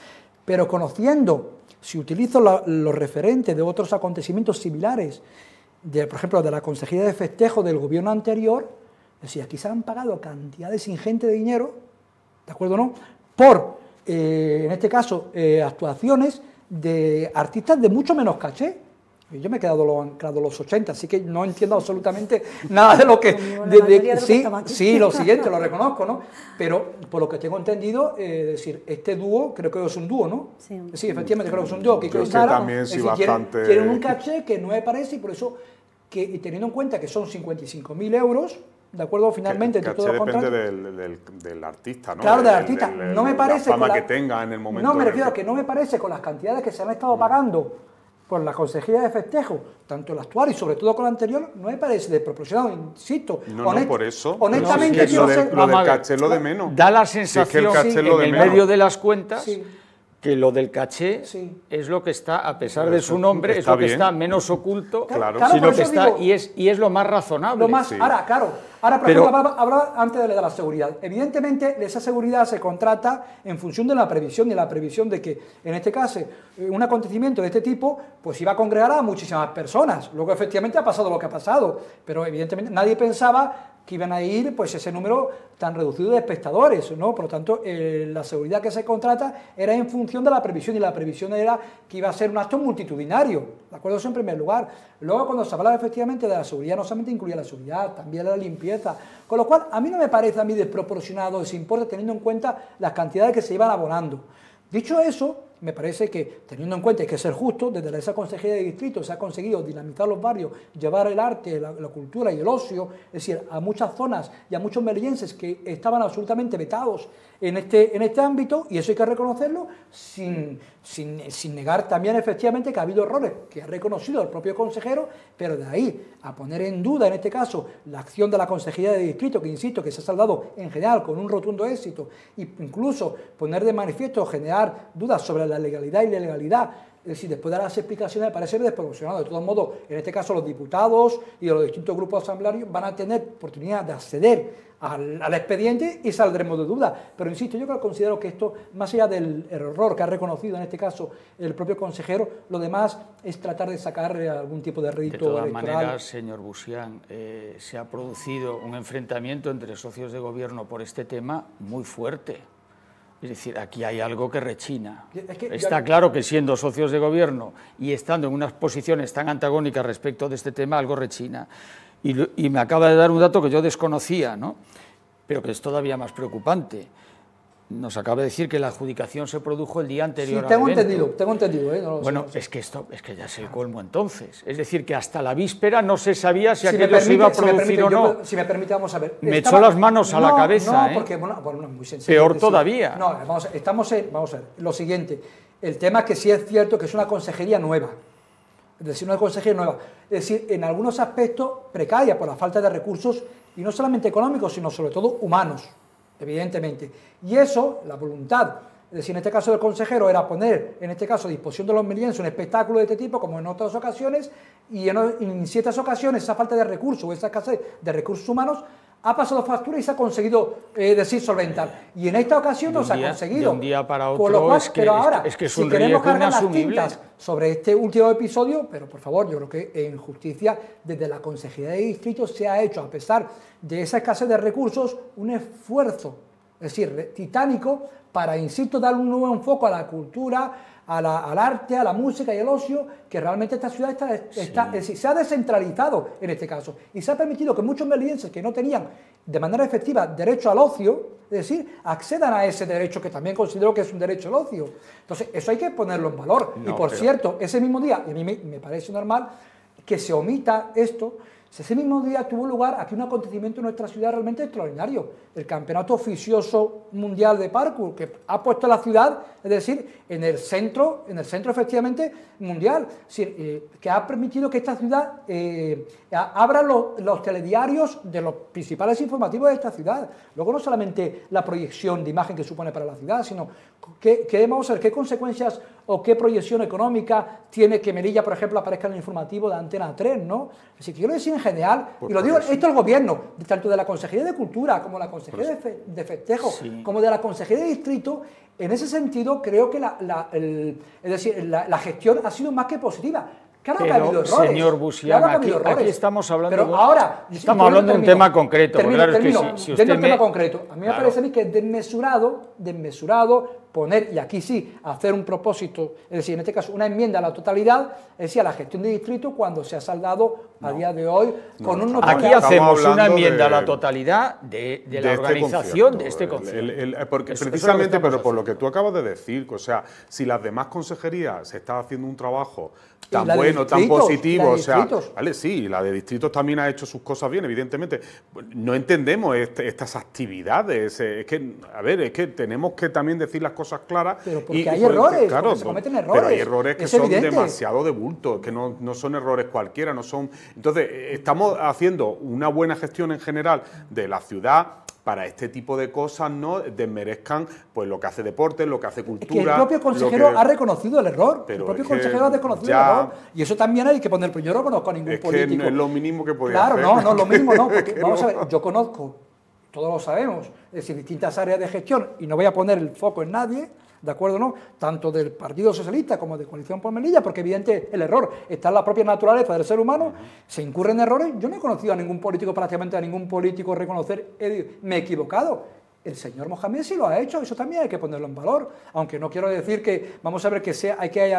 Pero conociendo, si utilizo los referentes de otros acontecimientos similares, por ejemplo, de la Consejería de Festejo del gobierno anterior, es decir, aquí se han pagado cantidades ingentes de dinero, ¿de acuerdo o no?, por, en este caso, actuaciones de artistas de mucho menos caché. Yo me he quedado los 80, así que no entiendo absolutamente nada de lo que... Sí, lo siguiente, lo reconozco, ¿no? Pero por lo que tengo entendido, es decir, este dúo, creo que es un dúo, ¿no? Sí, efectivamente creo que es un dúo. Yo también sí bastante... Tienen un caché que no me parece, y por eso, teniendo en cuenta que son 55.000 euros, ¿de acuerdo? Finalmente, el caché depende del artista, ¿no? Claro, del artista. No me parece... La fama que tenga en el momento... No, me refiero a que no me parece con las cantidades que se han estado pagando por la Consejería de Festejo, tanto el actual y sobre todo con el anterior, no me parece desproporcionado, insisto. No, por eso. Honestamente, lo del caché es lo de menos. Da la sensación, en el medio de las cuentas, que lo del caché es lo que está, a pesar de su nombre, es lo que está menos oculto, sino que está, y es lo más razonable. Ahora, por ejemplo, hablaba antes de la seguridad. Evidentemente, esa seguridad se contrata en función de la previsión, de que, en este caso, un acontecimiento de este tipo, pues iba a congregar a muchísimas personas. Luego, efectivamente, ha pasado lo que ha pasado, pero evidentemente nadie pensaba que iban a ir pues ese número tan reducido de espectadores, ¿no? Por lo tanto, la seguridad que se contrata era en función de la previsión, y la previsión era que iba a ser un acto multitudinario, ¿de acuerdo? Eso en primer lugar. Luego, cuando se hablaba efectivamente de la seguridad, no solamente incluía la seguridad, también la limpieza, con lo cual a mí no me parece desproporcionado ese importe, teniendo en cuenta las cantidades que se iban abonando. Dicho eso, me parece que, teniendo en cuenta, hay que ser justo, desde esa Consejería de Distrito se ha conseguido dinamizar los barrios, llevar el arte, la cultura y el ocio, es decir, a muchas zonas y a muchos melillenses que estaban absolutamente vetados en este ámbito, y eso hay que reconocerlo sin negar también efectivamente que ha habido errores que ha reconocido el propio consejero, pero de ahí a poner en duda, en este caso, la acción de la Consejería de Distrito, que insisto, que se ha saldado en general con un rotundo éxito, e incluso poner de manifiesto, generar dudas sobre la legalidad y la ilegalidad, es decir, después de las explicaciones, parece desproporcionado. De todos modos, en este caso los diputados y los distintos grupos asamblearios van a tener oportunidad de acceder al expediente y saldremos de duda. Pero insisto, yo considero que esto, más allá del error que ha reconocido en este caso el propio consejero, lo demás es tratar de sacar algún tipo de rédito electoral. De todas maneras, señor Busián, se ha producido un enfrentamiento entre socios de gobierno por este tema muy fuerte. Es decir, aquí hay algo que rechina. Está claro que siendo socios de gobierno y estando en unas posiciones tan antagónicas respecto de este tema, algo rechina. Y me acaba de dar un dato que yo desconocía, ¿no? Pero que es todavía más preocupante. Nos acaba de decir que la adjudicación se produjo el día anterior al evento. Tengo entendido. No bueno, es que ya es el colmo entonces. Es decir, que hasta la víspera no se sabía si aquello se iba a producir o no. Si me permite, vamos a ver. Me echó las manos a la cabeza. No, porque, bueno, muy sencillo. Peor todavía. No, vamos a ver, lo siguiente. El tema es que sí es cierto que es una consejería nueva. Es decir, una consejería nueva. Es decir, en algunos aspectos precaria por la falta de recursos, y no solamente económicos, sino sobre todo humanos, evidentemente. Y eso, la voluntad, es decir, en este caso del consejero, era poner, en este caso, a disposición de los melillenses un espectáculo de este tipo, como en otras ocasiones, y en ciertas ocasiones esa falta de recursos o esa escasez de recursos humanos ha pasado factura y se ha conseguido solventar. Y en esta ocasión no se ha conseguido. De un día para otro, Con lo cual, es que, pero ahora, es si un queremos riesgo cargar las inasumible tintas sobre este último episodio, pero por favor, yo creo que en justicia, desde la Consejería de Distrito se ha hecho, a pesar de esa escasez de recursos, un esfuerzo, es decir, titánico, para, insisto, dar un nuevo enfoque a la cultura, al arte, a la música y al ocio, que realmente esta ciudad es decir, se ha descentralizado en este caso, y se ha permitido que muchos melillenses que no tenían de manera efectiva derecho al ocio, es decir, accedan a ese derecho, que también considero que es un derecho al ocio. Entonces, eso hay que ponerlo en valor. Y por cierto, ese mismo día, y a mí me parece normal que se omita esto, ese mismo día tuvo lugar aquí un acontecimiento en nuestra ciudad realmente extraordinario, el Campeonato Oficioso Mundial de Parkour, que ha puesto a la ciudad, es decir, en el centro efectivamente mundial, es decir, que ha permitido que esta ciudad abra los telediarios de los principales informativos de esta ciudad. Luego no solamente la proyección de imagen que supone para la ciudad, sino vamos a ver qué consecuencias o qué proyección económica tiene que Melilla, por ejemplo, aparezca en el informativo de Antena 3, ¿no? Así que quiero decir en general, y lo digo, esto el gobierno, tanto de la Consejería de Cultura como la Consejería de Festejo, como de la Consejería de Distrito, en ese sentido creo que la gestión ha sido más que positiva. Claro que ha habido errores. Señor Busián, aquí estamos hablando, pero ahora, estamos hablando de un tema concreto. Termino, si usted un tema concreto. A mí me parece a mí que es desmesurado poner, y aquí sí, hacer un propósito, es decir, en este caso una enmienda a la totalidad, es decir, a la gestión de distrito, cuando se ha saldado a día de hoy con un notable. Aquí hacemos una enmienda a la totalidad de la organización de este concierto. Porque precisamente, pero por lo que tú acabas de decir, o sea, si las demás consejerías se está haciendo un trabajo tan bueno, tan positivo, o sea, vale, sí, la de distritos también ha hecho sus cosas bien, evidentemente. No entendemos estas actividades, es que, a ver, es que tenemos que también decir las cosas claras. Pero porque hay errores, claro, se cometen errores. Pero hay errores que son demasiado de bulto, que no son errores cualquiera, no son. Entonces, estamos haciendo una buena gestión en general de la ciudad para este tipo de cosas, no desmerezcan pues lo que hace deporte, lo que hace cultura. Que el propio consejero ha reconocido el error. El propio consejero ha reconocido el error. Y eso también hay que poner. Pero yo no conozco a ningún político. Que no es lo mínimo que podía hacer. Claro, no, lo mínimo no. Porque, vamos a ver, yo conozco, todos lo sabemos, es decir, distintas áreas de gestión, y no voy a poner el foco en nadie, ¿de acuerdo? ¿No? Tanto del Partido Socialista como de Coalición por Melilla, porque evidente el error está en la propia naturaleza del ser humano, se incurren errores. Yo no he conocido a ningún político, prácticamente a ningún político reconocer, me he equivocado. El señor Mohamed sí lo ha hecho, eso también hay que ponerlo en valor, aunque no quiero decir que, vamos a ver, que hay que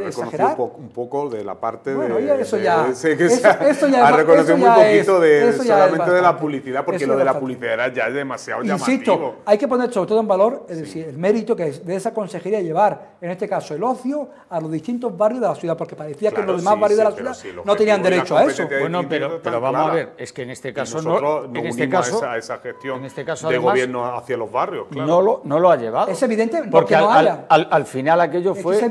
exagerar. Un poco de la parte bueno, de... Eso ya... Ha reconocido muy poquito solamente de la publicidad, porque lo de la publicidad ya es demasiado llamativo. Insisto, hay que poner sobre todo en valor el mérito que es de esa consejería llevar, en este caso, el ocio a los distintos barrios de la ciudad, porque parecía que los demás barrios de la ciudad no tenían derecho a eso. Bueno, pero vamos a ver, es que en este caso esa gestión de gobierno hacia los barrios, claro. No lo ha llevado. Es evidente, porque no haya. Al final aquello fue este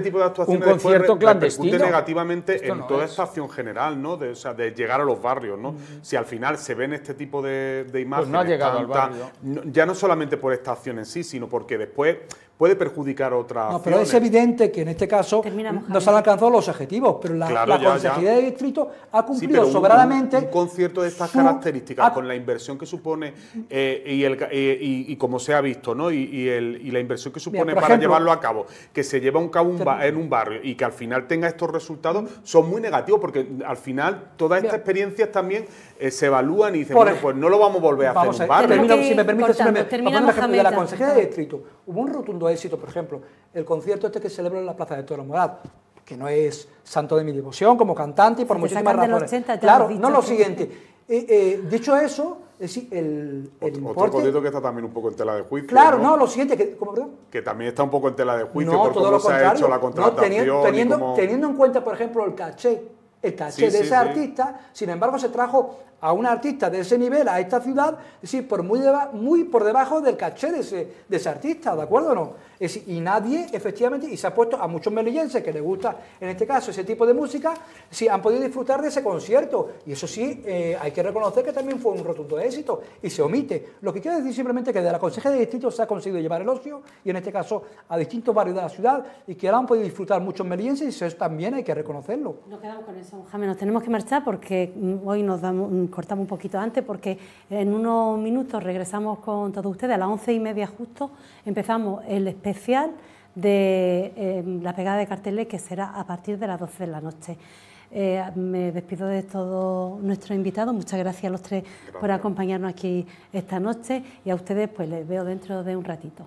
tipo de actuaciones un concierto clandestino. Repercute negativamente en toda esta acción general, ¿no? De llegar a los barrios, ¿no? Si al final se ven este tipo de imágenes, pues no ha llegado al barrio. Ya no solamente por esta acción en sí, sino porque después puede perjudicar otras acciones. Pero es evidente que en este caso no se han alcanzado los objetivos, pero la Consejería de Distrito ha cumplido sobradamente. Un concierto de estas características, con la inversión que supone y como se ha visto, ¿no? Y la inversión que supone para llevarlo a cabo, que se lleva a cabo en un barrio y que al final tenga estos resultados, son muy negativos, porque al final todas estas experiencias también se evalúan y dicen, bueno, pues no lo vamos a volver a hacer en un barrio. Si me permite, por ejemplo, de la Consejería de Distrito, hubo un rotundo éxito, por ejemplo, el concierto que celebró en la Plaza de Toros Morat, que no es santo de mi devoción como cantante y por muchísimas razones. Claro, no lo siguiente. Dicho eso, es decir, el importe... Otro concierto que está también un poco en tela de juicio. Claro, no, lo siguiente, ¿cómo, perdón? Que también está un poco en tela de juicio por cómo se ha hecho la contratación. Teniendo en cuenta, por ejemplo, el caché de ese artista, sin embargo, se trajo a un artista de ese nivel a esta ciudad, es decir, muy por debajo del caché de ese artista, ¿de acuerdo o no? Es decir, y nadie, efectivamente, y se ha puesto a muchos melillenses que les gusta, en este caso, ese tipo de música, sí, han podido disfrutar de ese concierto, y eso sí, hay que reconocer que también fue un rotundo éxito, y se omite. Lo que quiero decir simplemente que de la Consejería de Distrito se ha conseguido llevar el ocio, y en este caso a distintos barrios de la ciudad, y que ahora han podido disfrutar muchos melillenses, y eso también hay que reconocerlo. Nos quedamos con eso, Jaime, nos tenemos que marchar porque hoy cortamos un poquito antes, porque en unos minutos regresamos con todos ustedes, a las 11:30 justo, empezamos el especial de la pegada de carteles, que será a partir de las 12 de la noche. Me despido de todos nuestros invitados, muchas gracias a los tres por acompañarnos aquí esta noche, y a ustedes pues les veo dentro de un ratito.